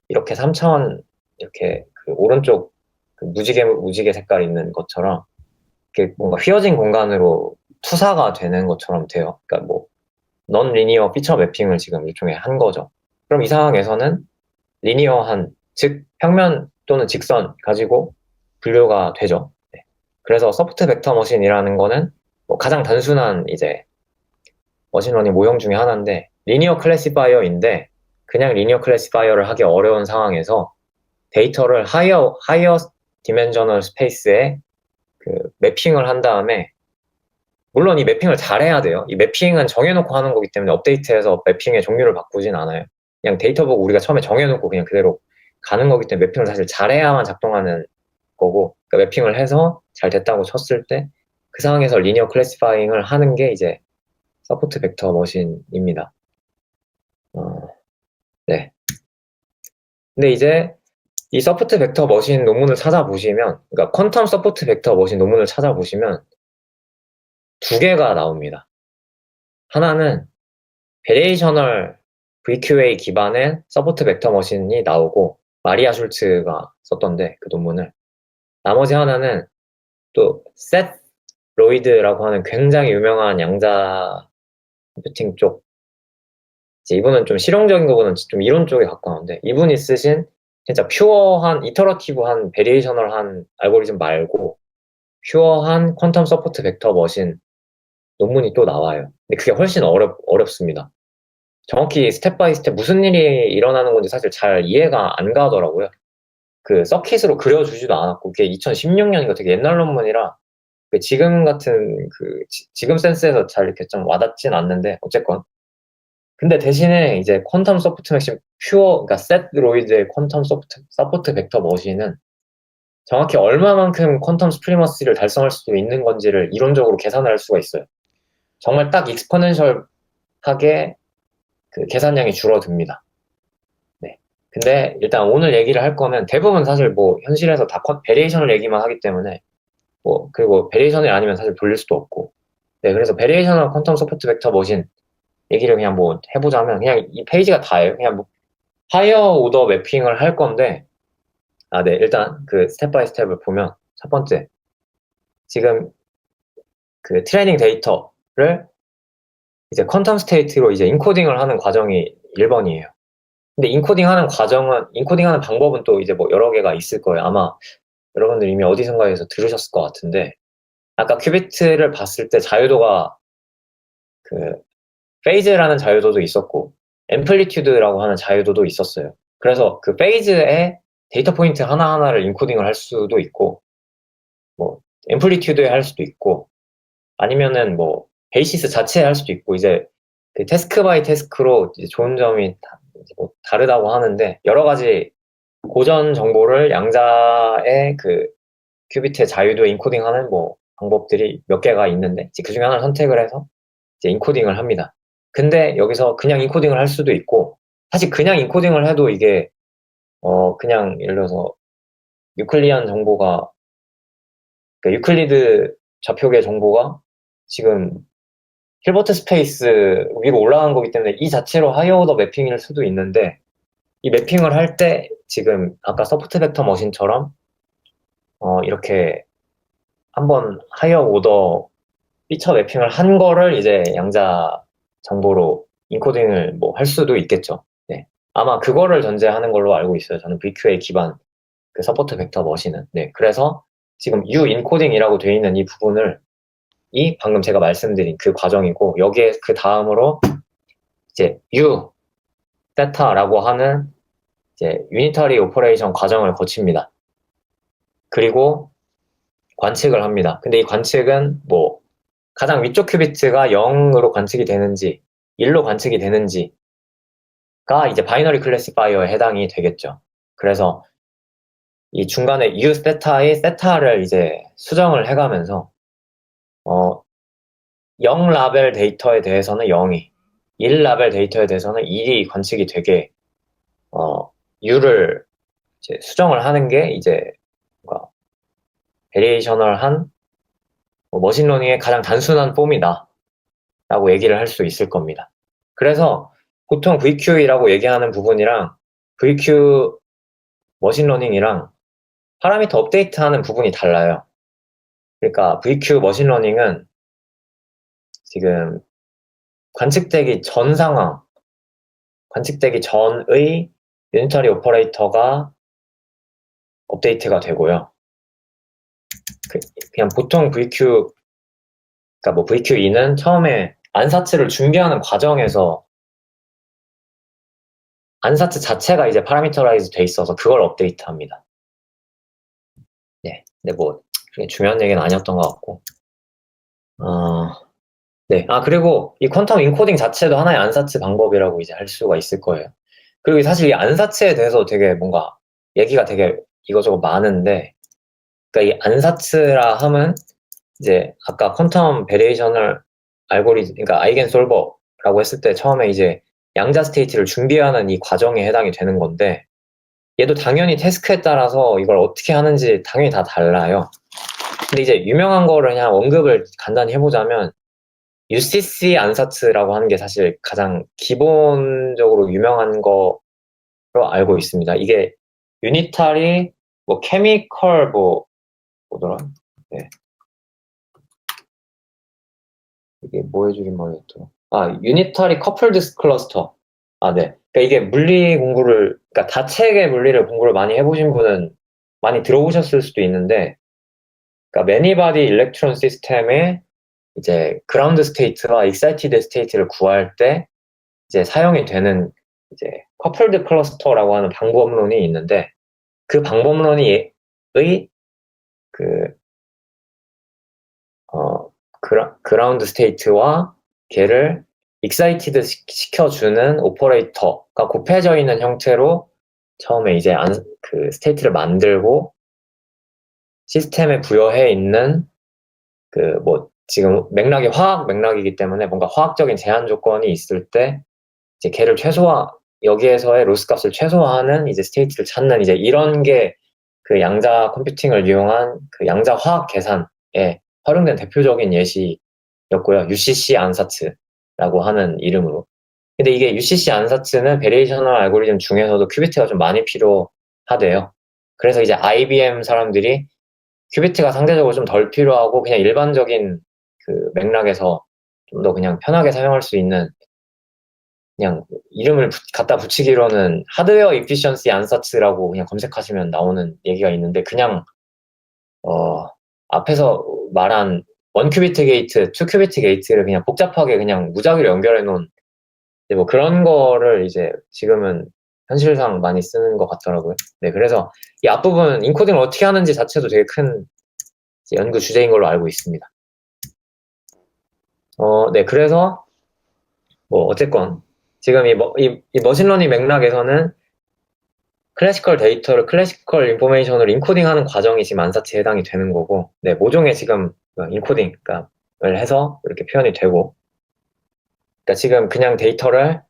이렇게 3차원 이렇게 그 오른쪽 그 무지개 색깔 있는 것처럼 이렇게 뭔가 휘어진 공간으로 투사가 되는 것처럼 돼요. 그러니까 뭐 넌 리니어 피처 매핑을 지금 일종의 한 거죠. 그럼 이 상황에서는 리니어한 즉 평면 또는 직선 가지고 분류가 되죠. 네. 그래서 소프트 벡터 머신이라는 거는 뭐 가장 단순한 이제 머신러닝 모형 중에 하나인데 리니어 클래시파이어인데 그냥 리니어 클래시파이어를 하기 어려운 상황에서 데이터를 하이어 디멘셔널 스페이스에 그 매핑을 한 다음에 물론 이 매핑을 잘해야 돼요. 이 매핑은 정해놓고 하는 거기 때문에 업데이트해서 매핑의 종류를 바꾸진 않아요. 그냥 데이터 보고 우리가 처음에 정해놓고 그냥 그대로 가는 거기 때문에 매핑을 사실 잘해야만 작동하는 거고 그러니까 매핑을 해서 잘 됐다고 쳤을 때 그 상황에서 리니어 클래시파잉을 하는 게 이제 서포트 벡터 머신입니다. 네. 근데 이제 이 서포트 벡터 머신 논문을 찾아보시면 그러니까 퀀텀 서포트 벡터 머신 논문을 찾아보시면 두 개가 나옵니다. 하나는 베리에이셔널 VQA 기반의 서포트 벡터 머신이 나오고 마리아 슐츠가 썼던데 그 논문을 나머지 하나는 또 셋 로이드라고 하는 굉장히 유명한 양자 컴퓨팅 쪽 이제 이분은 좀 실용적인 거보다는 좀 이론 쪽에 가까운데 이분이 쓰신 진짜 퓨어한 이터러티브한 베리에이셔널한 알고리즘 말고 퓨어한 퀀텀 서포트 벡터 머신 논문이 또 나와요. 근데 그게 훨씬 어렵습니다. 정확히 스텝 바이 스텝 무슨 일이 일어나는 건지 사실 잘 이해가 안 가더라고요. 그 서킷으로 그려주지도 않았고 그게 2016년이니까 되게 옛날 논문이라 그 지금 같은 그 지금 센스에서 잘 이렇게 좀 와닿진 않는데 어쨌건 근데 대신에 이제 퀀텀 소프트 머신 그러니까 셋 로이드의 퀀텀 서포트 벡터 머신은 정확히 얼마만큼 퀀텀 스프리머시를 달성할 수 있는 건지를 이론적으로 계산할 수가 있어요. 정말 딱 익스포넨셜하게 그 계산량이 줄어듭니다. 네. 근데 일단 오늘 얘기를 할 거면 대부분 사실 뭐 현실에서 다 베리에이션을 얘기만 하기 때문에 뭐 그리고 베리에이션이 아니면 사실 돌릴 수도 없고 네 그래서 베리에이셔널 퀀텀 소프트 벡터 머신 얘기를 그냥 뭐 해보자면 그냥 이 페이지가 다예요. 그냥 뭐 하이어 오더 매핑을 할 건데 네 일단 그 스텝 바이 스텝을 보면 첫 번째 지금 그 트레이닝 데이터를 이제 퀀텀 스테이트로 이제 인코딩을 하는 과정이 1번이에요. 근데 인코딩하는 방법은 또 이제 뭐 여러 개가 있을 거예요. 아마 여러분들 이미 어디선가에서 들으셨을 것 같은데 아까 큐비트를 봤을 때 자유도가 그 페이즈라는 자유도도 있었고 앰플리튜드라고 하는 자유도도 있었어요. 그래서 그 페이즈에 데이터 포인트 하나하나를 인코딩을 할 수도 있고 뭐 앰플리튜드에 할 수도 있고 아니면은 뭐 베이시스 자체에 할 수도 있고 이제 그 태스크 바이 태스크로 이제 좋은 점이 뭐 다르다고 하는데 여러 가지 고전 정보를 양자의 그 큐비트의 자유도에 인코딩하는 뭐 방법들이 몇 개가 있는데 그 중에 하나를 선택을 해서 이제 인코딩을 합니다. 근데 여기서 그냥 인코딩을 할 수도 있고 사실 그냥 인코딩을 해도 이게 그냥 예를 들어서 유클리안 정보가 그러니까 유클리드 좌표계 정보가 지금 힐버트 스페이스 위로 올라간 거기 때문에 이 자체로 하이어 오더 매핑일 수도 있는데 이 매핑을 할 때 지금 아까 서포트 벡터 머신처럼 이렇게 한번 하이어 오더 피처 매핑을 한 거를 이제 양자 정보로 인코딩을 뭐 할 수도 있겠죠. 네. 아마 그거를 전제하는 걸로 알고 있어요. 저는 VQA 기반 그 서포트 벡터 머신은. 네. 그래서 지금 U 인코딩이라고 되어 있는 이 부분을 방금 제가 말씀드린 그 과정이고 여기에 그 다음으로 이제 U 세타라고 하는 이제 유니터리 오퍼레이션 과정을 거칩니다. 그리고 관측을 합니다. 근데 이 관측은 뭐 가장 위쪽 큐비트가 0으로 관측이 되는지 1로 관측이 되는지가 이제 바이너리 클래시파이어에 해당이 되겠죠. 그래서 이 중간에 U 세타의 세타를 이제 수정을 해가면서 0라벨 데이터에 대해서는 0이 1라벨 데이터에 대해서는 1이 관측이 되게 U를 이제 수정을 하는 게 이제 뭔가 베리에이셔널한 머신러닝의 가장 단순한 폼이다 라고 얘기를 할 수 있을 겁니다. 그래서 보통 VQ이라고 얘기하는 부분이랑 VQ 머신러닝이랑 파라미터 업데이트하는 부분이 달라요. 그러니까 VQ 머신러닝은 지금 관측되기 전 상황, 관측되기 전의 유니터리 오퍼레이터가 업데이트가 되고요. 그냥 보통 VQ, 그러니까 뭐 VQ2는 처음에 안사츠를 준비하는 과정에서 안사츠 자체가 이제 파라미터라이즈 돼 있어서 그걸 업데이트합니다. 네, 근데 뭐 그게 중요한 얘기는 아니었던 것 같고. 네, 그리고 이 퀀텀 인코딩 자체도 하나의 안사츠 방법이라고 이제 할 수가 있을 거예요. 그리고 사실 이 안사츠에 대해서 되게 뭔가 얘기가 되게 이거저거 많은데, 그러니까 이 안사츠라 함은 이제 아까 퀀텀 베리에이셔널 알고리즘, 그러니까 아이겐 솔버라고 했을 때 처음에 이제 양자 스테이트를 준비하는 이 과정에 해당이 되는 건데, 얘도 당연히 태스크에 따라서 이걸 어떻게 하는지 당연히 다 달라요. 근데 이제 유명한 거를 그냥 언급을 간단히 해보자면 UCC 안사츠라고 하는 게 사실 가장 기본적으로 유명한 거로 알고 있습니다. 이게 유니타리 뭐 케미컬 뭐더라? 네. 이게 뭐 해주긴 뭐였더라? 유니타리 커플드 클러스터. 네. 그러니까 이게 물리 공부를, 그러니까 다책의 물리를 공부를 많이 해보신 분은 많이 들어보셨을 수도 있는데, 그러니까 매니바디 일렉트론 시스템의 이제 그라운드 스테이트와 익사이티드 스테이트를 구할 때 이제 사용이 되는 이제 커플드 클러스터라고 하는 방법론이 있는데, 그 방법론이 그라운드 스테이트와 걔를 익사이티드 시켜주는 오퍼레이터가 곱해져 있는 형태로 처음에 이제 그 스테이트를 만들고 시스템에 부여해 있는 지금 맥락이 화학 맥락이기 때문에 뭔가 화학적인 제한 조건이 있을 때 이제 걔를 여기에서의 로스 값을 최소화하는 이제 스테이트를 찾는 이제 이런 게 그 양자 컴퓨팅을 이용한 그 양자 화학 계산에 활용된 대표적인 예시였고요. UCC 안사츠라고 하는 이름으로. 근데 이게 UCC 안사츠는 베리에이셔널 알고리즘 중에서도 큐비트가 좀 많이 필요하대요. 그래서 이제 IBM 사람들이 큐비트가 상대적으로 좀 덜 필요하고 그냥 일반적인 그 맥락에서 좀 더 그냥 편하게 사용할 수 있는 그냥 이름을 갖다 붙이기로는 하드웨어 이피션시 안사츠라고 그냥 검색하시면 나오는 얘기가 있는데, 그냥 앞에서 말한 1큐비트 게이트, 2큐비트 게이트를 그냥 복잡하게 그냥 무작위로 연결해 놓은 뭐 그런 거를 이제 지금은 현실상 많이 쓰는 것 같더라고요. 네, 그래서 이 앞부분 인코딩을 어떻게 하는지 자체도 되게 큰 연구 주제인 걸로 알고 있습니다. 네, 그래서 뭐 어쨌건 지금 이 머신러닝 맥락에서는 클래시컬 데이터를 클래시컬 인포메이션으로 인코딩하는 과정이 지금 안사츠에 해당이 되는 거고, 네, 모종의 지금 인코딩을 해서 이렇게 표현이 되고, 그러니까 지금 그냥 데이터를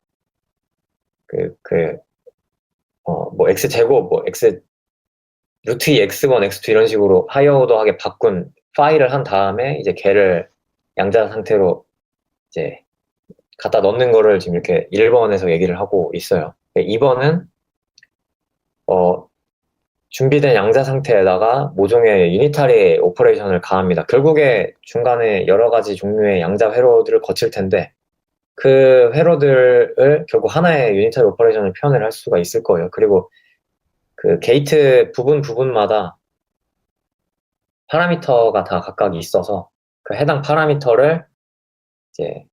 뭐 x제곱, 뭐 x 루트 2 x1, x2 이런 식으로 하이어 오더하게 바꾼 파일을 한 다음에 이제 걔를 양자 상태로 이제 갖다 넣는 거를 지금 이렇게 1번에서 얘기를 하고 있어요. 2번은 준비된 양자 상태에다가 모종의 유니타리 오퍼레이션을 가합니다. 결국에 중간에 여러 가지 종류의 양자 회로들을 거칠 텐데, 그 회로들을 결국 하나의 유니타리 오퍼레이션을 표현을 할 수가 있을 거예요. 그리고 그 게이트 부분마다 파라미터가 다 각각 있어서 그 해당 파라미터를 이제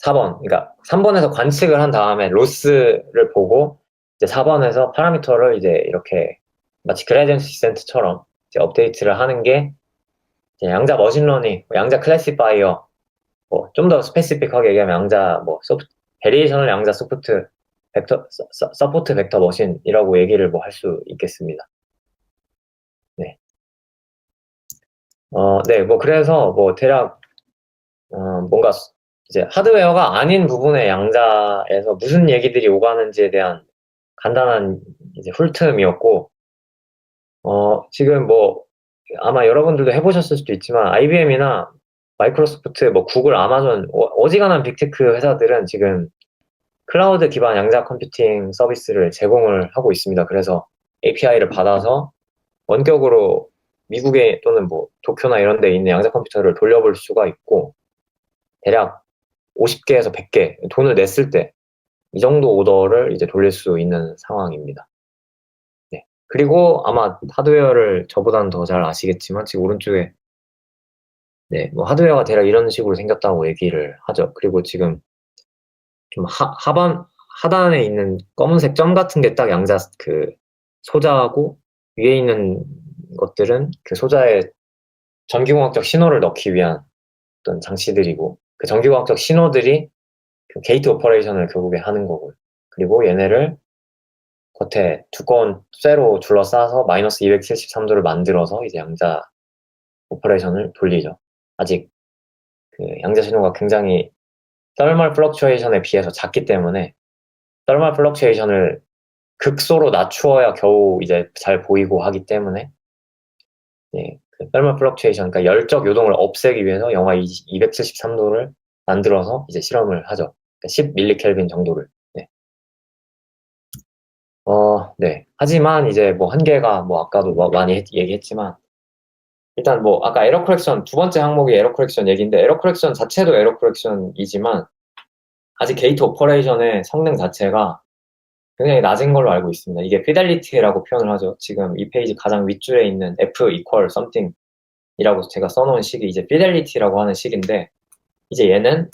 4번, 그러니까 3번에서 관측을 한 다음에 로스를 보고 이제 4번에서 파라미터를 이제 이렇게 마치 그레디언트 디센트처럼 이제 업데이트를 하는 게 이제 양자 머신러닝, 양자 클래시파이어, 뭐 좀 더 스페시픽하게 얘기하면 양자 베리에이셔널 양자 서포트 벡터 머신이라고 얘기를 뭐 할 수 있겠습니다. 네. 네, 뭐 그래서 뭐 대략 뭔가 이제 하드웨어가 아닌 부분의 양자에서 무슨 얘기들이 오가는지에 대한 간단한 이제 훑음이었고, 지금 뭐, 아마 여러분들도 해보셨을 수도 있지만, IBM이나 마이크로소프트, 뭐, 구글, 아마존, 어지간한 빅테크 회사들은 지금 클라우드 기반 양자 컴퓨팅 서비스를 제공을 하고 있습니다. 그래서 API를 받아서 원격으로 미국에 또는 뭐 도쿄나 이런 데 있는 양자 컴퓨터를 돌려볼 수가 있고, 대략 50개에서 100개 돈을 냈을 때 이 정도 오더를 이제 돌릴 수 있는 상황입니다. 네. 그리고 아마 하드웨어를 저보다는 더 잘 아시겠지만 지금 오른쪽에 네, 뭐 하드웨어가 대략 이런 식으로 생겼다고 얘기를 하죠. 그리고 지금 좀 하단에 있는 검은색 점 같은 게 딱 양자 그 소자하고 위에 있는 것들은 그 소자의 전기공학적 신호를 넣기 위한 어떤 장치들이고 그 전기공학적 신호들이 그 게이트 오퍼레이션을 결국에 하는 거고요. 그리고 얘네를 겉에 두꺼운 쇠로 둘러싸서 마이너스 273도를 만들어서 이제 양자 오퍼레이션을 돌리죠. 아직 그 양자 신호가 굉장히 thermal fluctuation에 비해서 작기 때문에 thermal fluctuation을 극소로 낮추어야 겨우 이제 잘 보이고 하기 때문에 예, 그 thermal fluctuation, 그러니까 열적 요동을 없애기 위해서 영하 273도를 만들어서 이제 실험을 하죠. 그러니까 10mK 정도를. 네. 네. 하지만 이제 뭐 한계가 뭐 아까도 많이 얘기했지만 일단 뭐 아까 에러 커렉션 두 번째 항목이 에러 커렉션 얘기인데 에러 커렉션 자체도 에러 커렉션이지만 아직 게이트 오퍼레이션의 성능 자체가 굉장히 낮은 걸로 알고 있습니다. 이게 fidelity 라고 표현을 하죠. 지금 이 페이지 가장 윗줄에 있는 F equal something 이라고 제가 써놓은 식이 이제 fidelity라고 하는 식인데 이제 얘는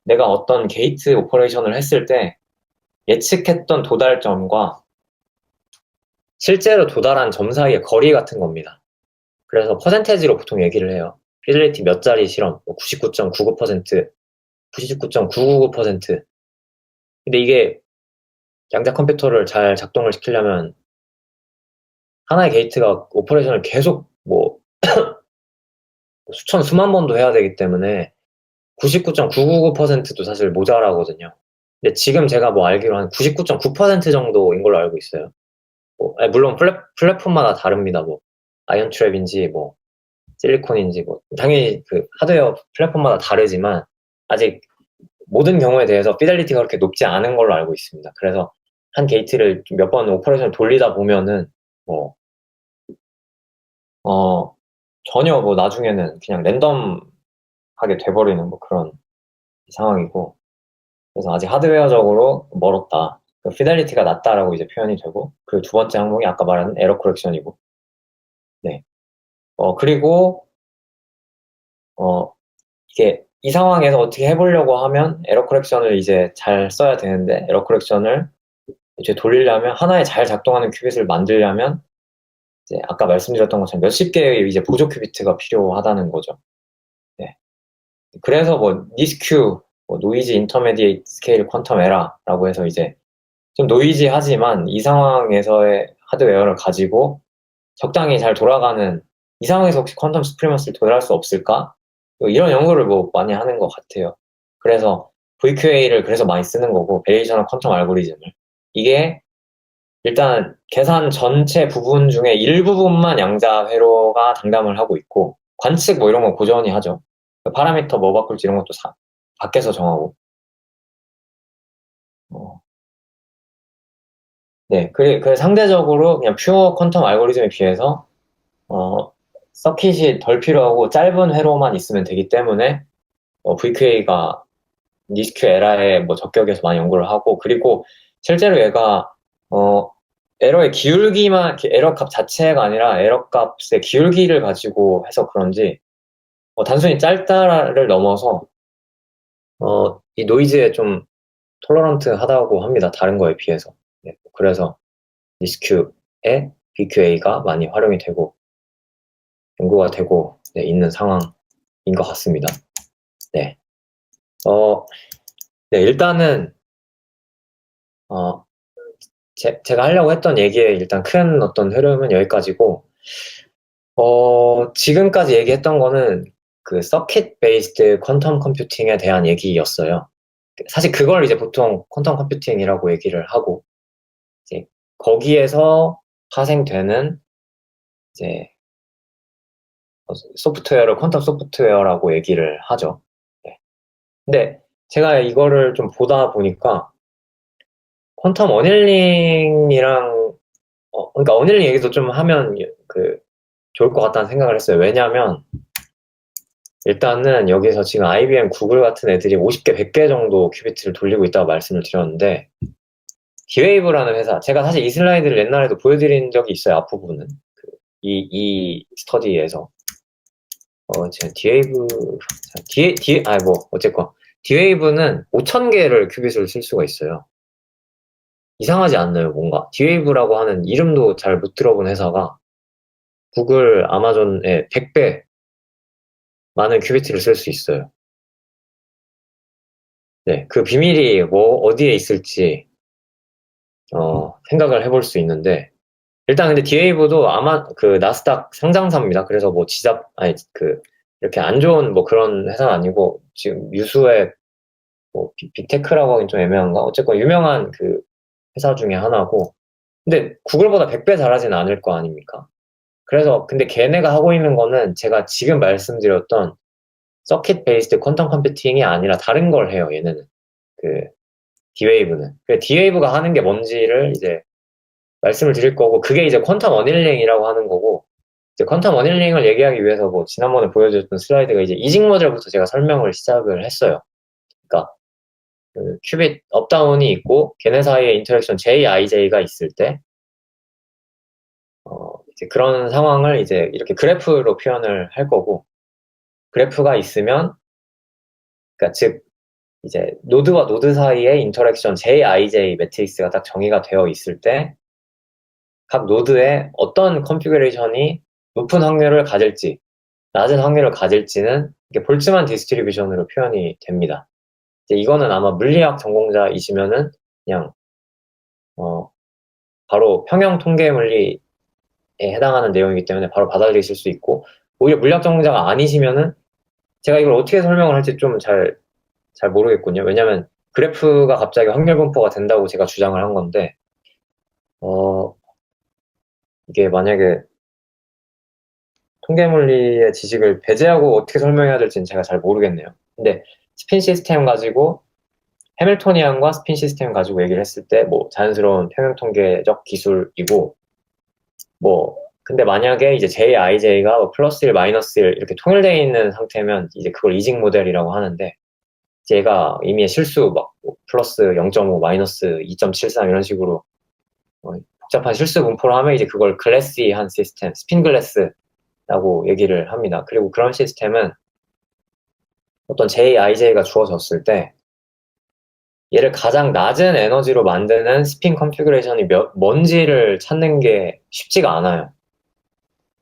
내가 어떤 게이트 오퍼레이션을 했을 때 예측했던 도달점과 실제로 도달한 점 사이의 거리 같은 겁니다. 그래서 퍼센테지로 보통 얘기를 해요. fidelity 몇 자리 실험, 99.99%, 99.999%. 근데 이게 양자 컴퓨터를 잘 작동을 시키려면 하나의 게이트가 오퍼레이션을 계속 뭐 수천 수만 번도 해야 되기 때문에 99.999%도 사실 모자라거든요. 근데 지금 제가 뭐 알기로 한 99.9% 정도인 걸로 알고 있어요. 물론 플랫폼마다 다릅니다. 뭐 아이언 트랩인지 뭐 실리콘인지 뭐 당연히 그 하드웨어 플랫폼마다 다르지만 아직 모든 경우에 대해서 피델리티가 그렇게 높지 않은 걸로 알고 있습니다. 그래서 한 게이트를 몇 번 오퍼레이션을 돌리다 보면은 뭐 전혀 뭐 나중에는 그냥 랜덤하게 돼버리는 뭐 그런 상황이고 그래서 아직 하드웨어적으로 멀었다. 그 피델리티가 낮다라고 이제 표현이 되고 그 두 번째 항목이 아까 말한 에러 커렉션이고 네. 그리고 이게 이 상황에서 어떻게 해보려고 하면 에러 커렉션을 이제 잘 써야 되는데 에러 커렉션을 이제 돌리려면 하나의 잘 작동하는 큐빗을 만들려면 이제 아까 말씀드렸던 것처럼 몇십 개의 이제 보조 큐비트가 필요하다는 거죠. 네. 그래서 뭐 니스큐, 뭐 노이즈 인터메디에이트 스케일 퀀텀 에러라고 해서 이제 좀 노이지하지만 이 상황에서의 하드웨어를 가지고 적당히 잘 돌아가는 이 상황에서 혹시 퀀텀 스프리머스를 도달할 수 없을까? 이런 연구를 뭐 많이 하는 것 같아요. 그래서 VQA를 그래서 많이 쓰는 거고 베리에이셔널 퀀텀 알고리즘을 이게 일단 계산 전체 부분 중에 일부분만 양자 회로가 장담을 하고 있고 관측 뭐 이런 건 고전히 하죠. 파라미터 뭐 바꿀지 이런 것도 밖에서 정하고 네, 그 상대적으로 그냥 퓨어 퀀텀 알고리즘에 비해서 서킷이 덜 필요하고 짧은 회로만 있으면 되기 때문에 VQA가 니스큐 에라에 뭐 적격에서 많이 연구를 하고 그리고 실제로 얘가 에러의 기울기만 에러 값 자체가 아니라 에러 값의 기울기를 가지고 해서 그런지 단순히 짧다를 넘어서 이 노이즈에 좀 톨러런트 하다고 합니다. 다른 거에 비해서. 네, 그래서 니스큐에 BQA가 많이 활용이 되고 연구가 되고 네, 있는 상황인 것 같습니다. 네. 네, 일단은 제가 하려고 했던 얘기의 일단 큰 어떤 흐름은 여기까지고 지금까지 얘기했던 거는 그 서킷 베이스드 퀀텀 컴퓨팅에 대한 얘기였어요. 사실 그걸 이제 보통 퀀텀 컴퓨팅이라고 얘기를 하고 이제 거기에서 파생되는 이제 소프트웨어를 퀀텀 소프트웨어라고 얘기를 하죠. 네. 근데 제가 이거를 좀 보다 보니까 퀀텀 어닐링이랑 그러니까 어닐링 얘기도 좀 하면 좋을 것 같다는 생각을 했어요. 왜냐하면 일단은 여기서 지금 IBM, 구글 같은 애들이 50개, 100개 정도 큐비트를 돌리고 있다고 말씀을 드렸는데 디웨이브라는 회사, 제가 사실 이 슬라이드를 옛날에도 보여드린 적이 있어요. 앞부분은 이 스터디에서 제가 어쨌건 디웨이브는 5,000개를 큐빗을 쓸 수가 있어요. 이상하지 않나요? 뭔가 디웨이브라고 하는 이름도 잘 못 들어본 회사가 구글, 아마존의 100배 많은 큐비트를 쓸 수 있어요. 네, 그 비밀이 어디에 있을지 생각을 해볼 수 있는데 일단 근데 디웨이브도 아마 나스닥 상장사입니다. 그래서 이렇게 안 좋은 그런 회사는 아니고 지금 유수의 빅테크라고 하긴 좀 애매한가? 어쨌건 유명한 회사 중에 하나고 근데 구글보다 100배 잘하진 않을 거 아닙니까? 그래서 근데 걔네가 하고 있는 거는 제가 지금 말씀드렸던 서킷 베이스드 퀀텀 컴퓨팅이 아니라 다른 걸 해요. 얘네는 디웨이브는. 디웨이브가 하는 게 뭔지를 이제 말씀을 드릴 거고 그게 이제 퀀텀 어닐링이라고 하는 거고 이제 퀀텀 어닐링을 얘기하기 위해서 지난번에 보여줬던 슬라이드가 이제 이직 모델부터 제가 설명을 시작을 했어요. 그러니까 큐빗 업다운이 있고 걔네 사이에 인터랙션 JIJ가 있을 때 이제 그런 상황을 이제 이렇게 그래프로 표현을 할 거고 그래프가 있으면 그러니까 즉 이제 노드와 노드 사이에 인터랙션 JIJ 매트릭스가 딱 정의가 되어 있을 때 각 노드에 어떤 컨피그레이션이 높은 확률을 가질지 낮은 확률을 가질지는 이게 볼츠만 디스트리뷰션으로 표현이 됩니다. 이제 이거는 아마 물리학 전공자이시면은 그냥 바로 평형 통계 물리에 해당하는 내용이기 때문에 바로 받아들이실 수 있고 오히려 물리학 전공자가 아니시면은 제가 이걸 어떻게 설명을 할지 좀 잘 모르겠군요. 왜냐면 그래프가 갑자기 확률 분포가 된다고 제가 주장을 한 건데 이게 만약에 통계물리의 지식을 배제하고 어떻게 설명해야 될지는 제가 잘 모르겠네요. 근데 스핀 시스템 가지고 해밀토니안과 스핀 시스템 가지고 얘기를 했을 때 자연스러운 평형 통계적 기술이고 근데 만약에 이제 JIJ가 플러스 1, 마이너스 1 이렇게 통일되어 있는 상태면 이제 그걸 이직 모델이라고 하는데 얘가 이미 실수 플러스 0.5, 마이너스 2.73 이런 식으로 복잡한 실수 분포를 하면 이제 그걸 글래시한 시스템, 스핀 글래스라고 얘기를 합니다. 그리고 그런 시스템은 어떤 JIJ가 주어졌을 때 얘를 가장 낮은 에너지로 만드는 스핀 컨피그레이션이 뭔지를 찾는 게 쉽지가 않아요.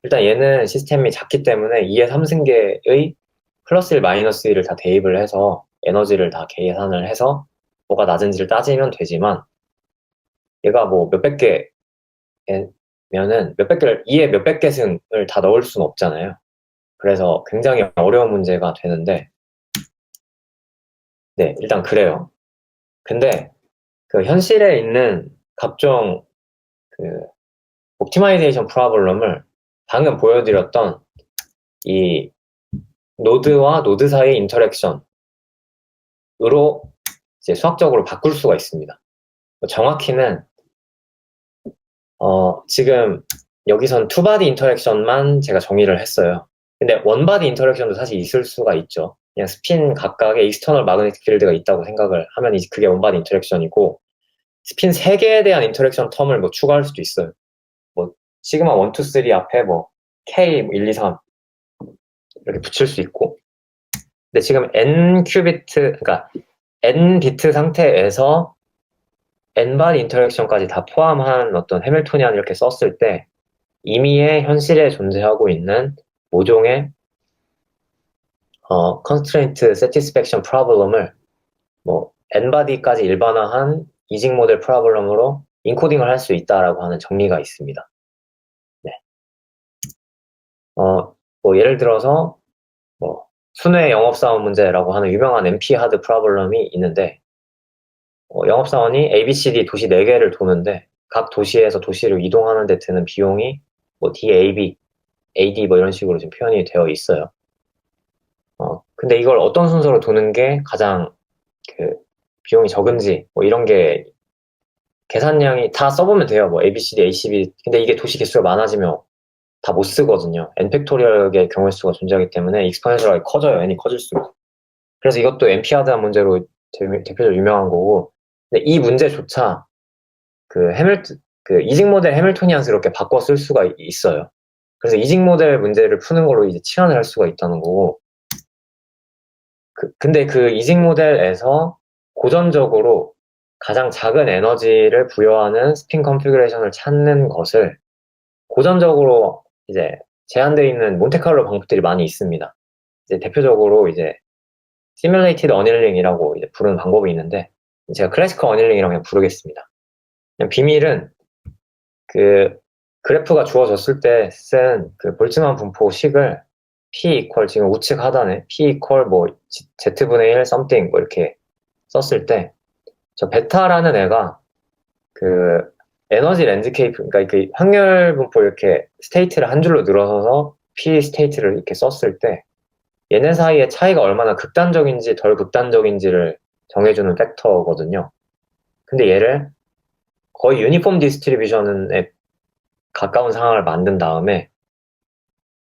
일단 얘는 시스템이 작기 때문에 2의 3승계의 플러스 1, 마이너스 1을 다 대입을 해서 에너지를 다 계산을 해서 뭐가 낮은지를 따지면 되지만 얘가 몇백 개면은 몇백 개를 2에 몇백 개 승을 다 넣을 수는 없잖아요. 그래서 굉장히 어려운 문제가 되는데 네, 일단 그래요. 근데 현실에 있는 각종 옵티마이제이션 프로블럼을 방금 보여드렸던 이 노드와 노드 사이의 인터랙션으로 이제 수학적으로 바꿀 수가 있습니다. 정확히는 지금 여기선 투바디 인터랙션만 제가 정의를 했어요. 근데 원바디 인터랙션도 사실 있을 수가 있죠. 그냥 스핀 각각의 익스터널 마그네틱 필드가 있다고 생각을 하면 그게 원바디 인터랙션이고 스핀 3개에 대한 인터랙션 텀을 추가할 수도 있어요. 시그마 1, 2, 3 앞에 K 1, 2, 3 이렇게 붙일 수 있고 근데 지금 N 큐비트 그러니까 N 비트 상태에서 N바디 인터랙션까지 다 포함한 어떤 해밀토니안 이렇게 썼을 때 이미의 현실에 존재하고 있는 모종의 constraint satisfaction problem을 N바디까지 일반화한 이직 모델 프로블럼으로 인코딩을 할 수 있다라고 하는 정리가 있습니다. 네. 예를 들어서 순회 영업사원 문제라고 하는 유명한 NP 하드 프로블럼이 있는데 영업사원이 ABCD 도시 4개를 도는데 각 도시에서 도시를 이동하는 데 드는 비용이 뭐 DAB, AD 뭐 이런 식으로 지금 표현이 되어 있어요. 근데 이걸 어떤 순서로 도는 게 가장 그 비용이 적은지 뭐 이런 게 계산량이 다 써보면 돼요. 뭐 ABCD, ACB. 근데 이게 도시 개수가 많아지면 다 못 쓰거든요. n팩토리얼의 경우의 수가 존재하기 때문에 익스포넨셜하게 커져요. n이 커질수록. 그래서 이것도 NP-하드한 문제로 대표적으로 유명한 거고. 근데 이 문제조차 그 이직 모델 해밀토니안스럽게 바꿔 쓸 수가 있어요. 그래서 이직 모델 문제를 푸는 걸로 이제 치환을 할 수가 있다는 거고. 근데 그 이직 모델에서 고전적으로 가장 작은 에너지를 부여하는 스핀 컨피그레이션을 찾는 것을 고전적으로 이제 제한되어 있는 몬테카를로 방법들이 많이 있습니다. 이제 대표적으로 이제 시뮬레이티드 어닐링이라고 이제 부르는 방법이 있는데 제가 클래시컬 어닐링이라고 그냥 부르겠습니다. 그냥 비밀은 그 그래프가 주어졌을 때 쓴 그 볼츠만 분포식을 P 이퀄 지금 우측 하단에 P 이퀄 뭐 Z분의 1 something 뭐 이렇게 썼을 때 저 베타라는 애가 그 에너지 랜드스케이프 그러니까 그 확률 분포 이렇게 스테이트를 한 줄로 늘어서서 P 스테이트를 이렇게 썼을 때 얘네 사이의 차이가 얼마나 극단적인지 덜 극단적인지를 정해주는 팩터거든요. 근데 얘를 거의 유니폼 디스트리뷰션에 가까운 상황을 만든 다음에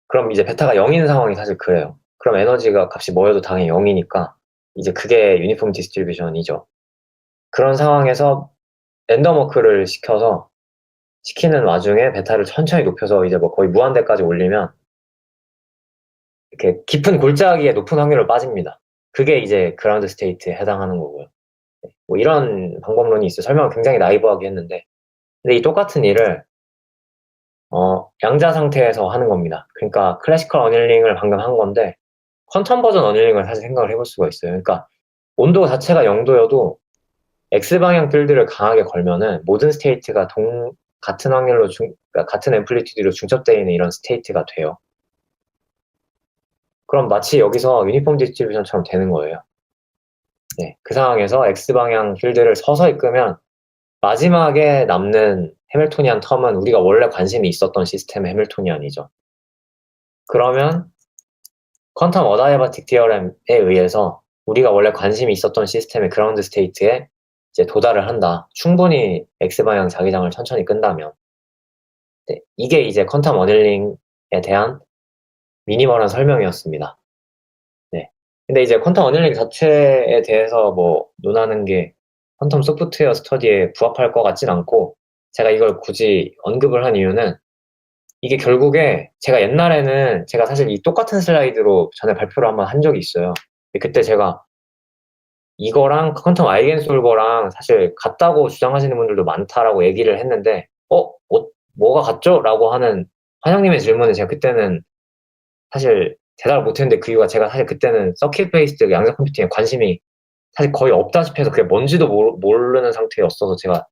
그럼 이제 베타가 0인 상황이 사실 그래요. 그럼 에너지가 값이 뭐여도 당연히 0이니까 이제 그게 유니폼 디스트리뷰션이죠. 그런 상황에서 랜덤워크를 시키는 와중에 베타를 천천히 높여서 이제 뭐 거의 무한대까지 올리면 이렇게 깊은 골짜기에 높은 확률로 빠집니다. 그게 이제 그라운드 스테이트에 해당하는 거고요. 뭐 이런 방법론이 있어요. 설명을 굉장히 나이브하게 했는데 근데 이 똑같은 일을 양자 상태에서 하는 겁니다. 그러니까 클래시컬 어닐링을 방금 한 건데 퀀텀 버전 어닐링을 사실 생각을 해볼 수가 있어요. 그러니까 온도 자체가 0도여도 X방향 필드를 강하게 걸면은 모든 스테이트가 같은 확률로 그러니까 같은 앰플리튜드로 중첩되어 있는 이런 스테이트가 돼요. 그럼 마치 여기서 유니폼 디스트리뷰션처럼 되는 거예요. 네, 그 상황에서 X방향 필드를 서서히 끄면 마지막에 남는 해밀토니안 텀은 우리가 원래 관심이 있었던 시스템의 해밀토니안이죠. 그러면 퀀텀 어다이아바틱 티어렘에 의해서 우리가 원래 관심이 있었던 시스템의 그라운드 스테이트에 이제 도달을 한다. 충분히 X방향 자기장을 천천히 끈다면. 네, 이게 이제 퀀텀 어닐링에 대한 미니멀한 설명이었습니다. 네. 근데 이제 퀀텀 어닐링 자체에 대해서 뭐 논하는 게 퀀텀 소프트웨어 스터디에 부합할 것 같진 않고 제가 이걸 굳이 언급을 한 이유는 이게 결국에 제가 옛날에는 제가 사실 이 똑같은 슬라이드로 전에 발표를 한번 한 적이 있어요. 그때 제가 이거랑 퀀텀 아이겐솔버랑 사실 같다고 주장하시는 분들도 많다라고 얘기를 했는데 뭐가 같죠? 라고 하는 환영님의 질문에 제가 그때는 사실 대답을 못했는데 그 이유가 제가 사실 그때는 서킷 베이스드 양자 컴퓨팅에 관심이 사실 거의 없다시피 해서 그게 뭔지도 모르는 상태였어서 제가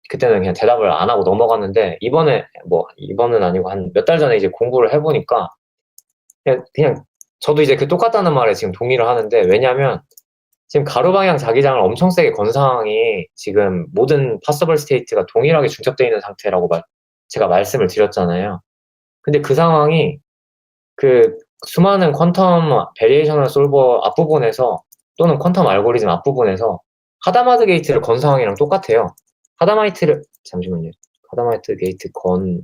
그때는 그냥 대답을 안 하고 넘어갔는데 이번은 아니고 한 몇 달 전에 이제 공부를 해보니까 그냥 저도 이제 그 똑같다는 말에 지금 동의를 하는데 왜냐면 지금 가로 방향 자기장을 엄청 세게 건 상황이 지금 모든 파서블 스테이트가 동일하게 중첩되어 있는 상태라고 제가 말씀을 드렸잖아요. 근데 그 상황이 그 수많은 퀀텀 베리에이셔널 솔버 앞부분에서 또는 퀀텀 알고리즘 앞부분에서 하다마드 게이트를 건 상황이랑 똑같아요. 잠시만요. 하다마드 게이트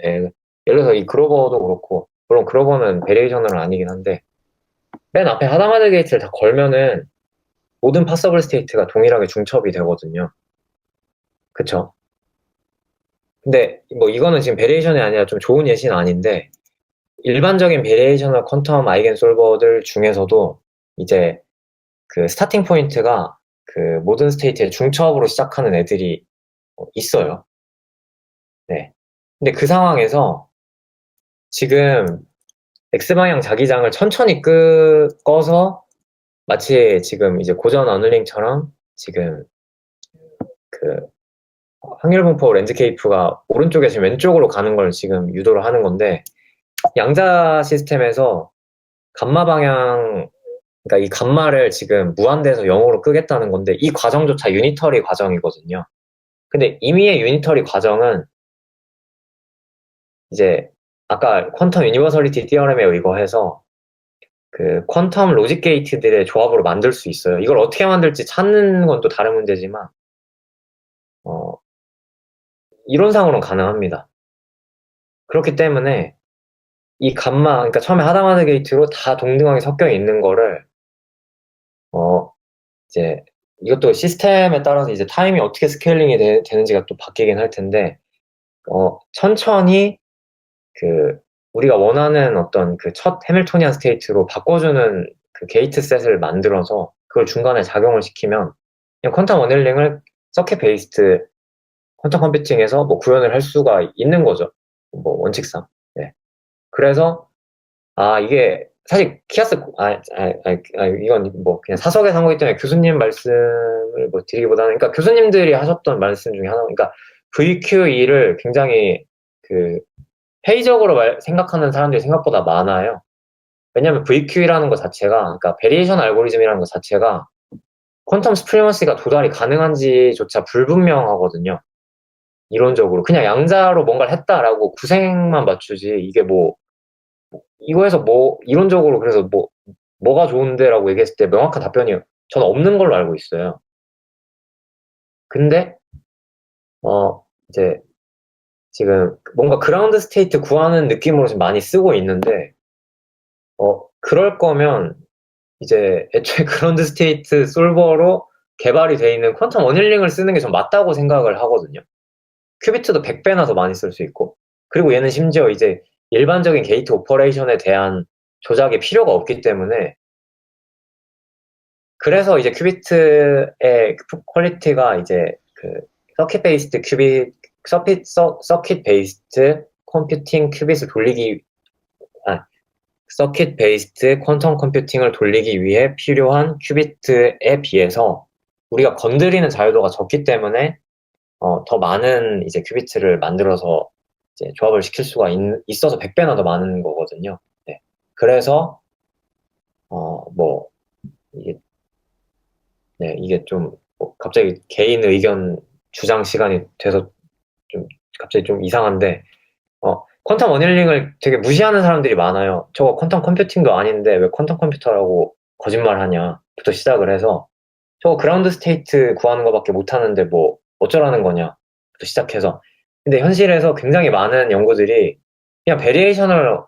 예를 들어서 이 그로버도 그렇고, 물론 그로버는 베리에이셔널은 아니긴 한데, 맨 앞에 하다마드 게이트를 다 걸면은 모든 파서블 스테이트가 동일하게 중첩이 되거든요. 그쵸? 근데 뭐 이거는 지금 베리에이션이 아니라 좀 좋은 예시는 아닌데, 일반적인 베리에이셔널 퀀텀 아이겐 솔버들 중에서도 이제 그 스타팅 포인트가 그 모든 스테이트의 중첩으로 시작하는 애들이 있어요. 네. 근데 그 상황에서 지금 X방향 자기장을 천천히 꺼서 마치 지금 이제 고전 어널링처럼 지금 그 확률 분포 랜드스케이프가 오른쪽에서 왼쪽으로 가는 걸 지금 유도를 하는 건데 양자 시스템에서 감마 방향 그러니까 이 감마를 지금 무한대에서 0으로 끄겠다는 건데 이 과정조차 유니터리 과정이거든요. 근데 이미의 유니터리 과정은 이제 아까 퀀텀 유니버설리티 티어렘에 의거해서 그 퀀텀 로직 게이트들의 조합으로 만들 수 있어요. 이걸 어떻게 만들지 찾는 건 또 다른 문제지만 이론상으로는 가능합니다. 그렇기 때문에 이 감마, 그러니까 처음에 하다마드 게이트로 다 동등하게 섞여 있는 거를 이제 이것도 시스템에 따라서 이제 타임이 어떻게 스케일링이 되는지가 또 바뀌긴 할 텐데 천천히 그 우리가 원하는 어떤 그 첫 해밀토니안 스테이트로 바꿔주는 그 게이트 셋을 만들어서 그걸 중간에 작용을 시키면 그냥 퀀텀 원힐링을 서킷 베이스드 퀀텀 컴퓨팅에서 뭐 구현을 할 수가 있는 거죠. 뭐 원칙상. 네. 그래서 이게 사실 키아스 이건 뭐 그냥 사석에서 한 거기 때문에 교수님 말씀을 뭐 드리기보다는 그러니까 교수님들이 하셨던 말씀 중에 하나 그러니까 VQE를 굉장히 그 회의적으로 생각하는 사람들이 생각보다 많아요. 왜냐하면 VQE라는 것 자체가 그러니까 베리에이션 알고리즘이라는 것 자체가 퀀텀 스프리머시가 도달이 가능한지조차 불분명하거든요. 이론적으로 그냥 양자로 뭔가를 했다라고 구색만 맞추지 이게 뭐 이거에서 뭐 이론적으로 그래서 뭐가 좋은데라고 얘기했을 때 명확한 답변이 저는 없는 걸로 알고 있어요. 근데 이제 지금 뭔가 그라운드 스테이트 구하는 느낌으로 지금 많이 쓰고 있는데 그럴 거면 이제 애초에 그라운드 스테이트 솔버로 개발이 돼 있는 퀀텀 원힐링을 쓰는 게 좀 맞다고 생각을 하거든요. 큐비트도 100배나 더 많이 쓸 수 있고 그리고 얘는 심지어 이제 일반적인 게이트 오퍼레이션에 대한 조작이 필요가 없기 때문에 그래서 이제 큐비트의 퀄리티가 이제 그 서킷 베이스드 서킷 베이스드 컴퓨팅 큐빗을 돌리기 서킷 베이스드 퀀텀 컴퓨팅을 돌리기 위해 필요한 큐비트에 비해서 우리가 건드리는 자유도가 적기 때문에 더 많은 이제 큐비트를 만들어서 이제 조합을 시킬 수가 있어서 100배나 더 많은 거거든요. 네. 그래서 뭐 이게 좀 갑자기 개인 의견 주장 시간이 돼서 좀 갑자기 좀 이상한데 퀀텀 원힐링을 되게 무시하는 사람들이 많아요. 저거 퀀텀 컴퓨팅도 아닌데 왜 퀀텀 컴퓨터라고 거짓말하냐부터 시작을 해서 저거 그라운드 스테이트 구하는 거밖에 못하는데 뭐 어쩌라는 거냐부터 시작해서 근데 현실에서 굉장히 많은 연구들이 그냥 베리에이셔널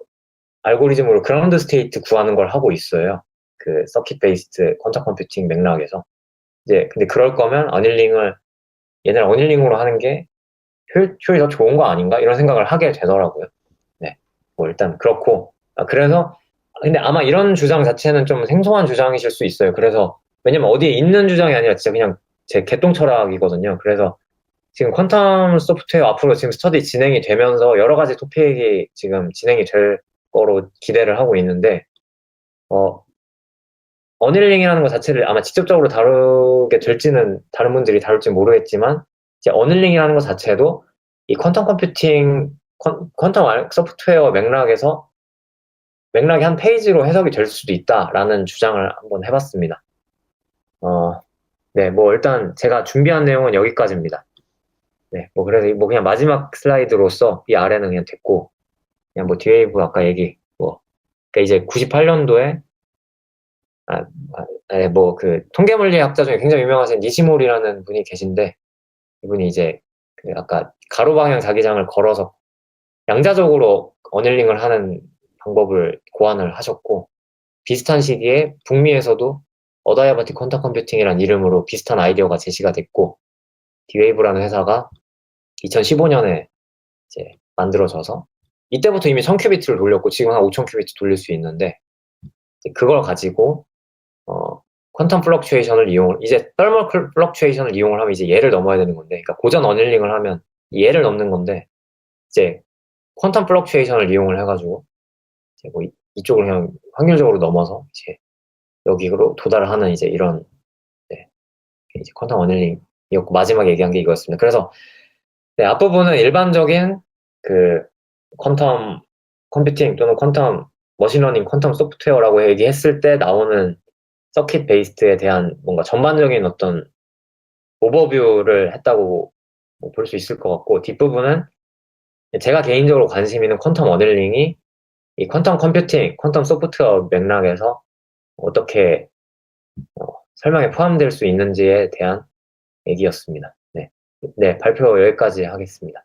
알고리즘으로 그라운드 스테이트 구하는 걸 하고 있어요. 그 서킷 베이스드 퀀텀 컴퓨팅 맥락에서 이제 근데 그럴 거면 얘네를 어닐링으로 하는 게 효율이 더 좋은 거 아닌가 이런 생각을 하게 되더라고요. 네, 뭐 일단 그렇고 그래서 근데 아마 이런 주장 자체는 좀 생소한 주장이실 수 있어요. 그래서 왜냐면 어디에 있는 주장이 아니라 진짜 그냥 제 개똥 철학이거든요. 그래서 지금 퀀텀 소프트웨어 앞으로 지금 스터디 진행이 되면서 여러 가지 토픽이 지금 진행이 될 거로 기대를 하고 있는데 어닐링이라는 것 자체를 아마 직접적으로 다루게 될지는 다른 분들이 다룰지 모르겠지만 이제 어닐링이라는 것 자체도 이 퀀텀 컴퓨팅 퀀텀 소프트웨어 맥락의 한 페이지로 해석이 될 수도 있다라는 주장을 한번 해봤습니다. 네, 뭐 일단 제가 준비한 내용은 여기까지입니다. 네, 뭐 그래서 뭐 그냥 마지막 슬라이드로서 이 아래는 그냥 됐고 그냥 뭐 디웨이브 아까 얘기 그러니까 이제 98년도에 뭐 그 통계물리학자 중에 굉장히 유명하신 니시몰이라는 분이 계신데 이분이 이제 그 아까 가로 방향 자기장을 걸어서 양자적으로 어닐링을 하는 방법을 고안을 하셨고 비슷한 시기에 북미에서도 어다이아바틱 퀀텀 컴퓨팅이라는 이름으로 비슷한 아이디어가 제시가 됐고 디웨이브라는 회사가 2015년에 이제 만들어져서 이때부터 이미 1000큐비트를 돌렸고 지금 한 5000큐비트 돌릴 수 있는데 그걸 가지고 퀀텀 플럭추에이션을 이제 썰멀 플럭추에이션을 이용을 하면 이제 얘를 넘어야 되는 건데 그러니까 고전 어닐링을 하면 얘를 넘는 건데 이제 퀀텀 플럭추에이션을 이용을 해가지고 이제 뭐 이쪽으로 그냥 확률적으로 넘어서 이제 여기로 도달을 하는 이제 이런 이제 퀀텀 어닐링이었고 마지막에 얘기한 게 이거였습니다. 그래서 앞부분은 일반적인 그 퀀텀 컴퓨팅 또는 퀀텀 머신러닝 퀀텀 소프트웨어라고 얘기했을 때 나오는 서킷 베이스트에 대한 뭔가 전반적인 어떤 오버뷰를 했다고 볼 수 있을 것 같고, 뒷부분은 제가 개인적으로 관심 있는 퀀텀 모델링이 이 퀀텀 컴퓨팅, 퀀텀 소프트웨어 맥락에서 어떻게 설명에 포함될 수 있는지에 대한 얘기였습니다. 네, 발표 여기까지 하겠습니다.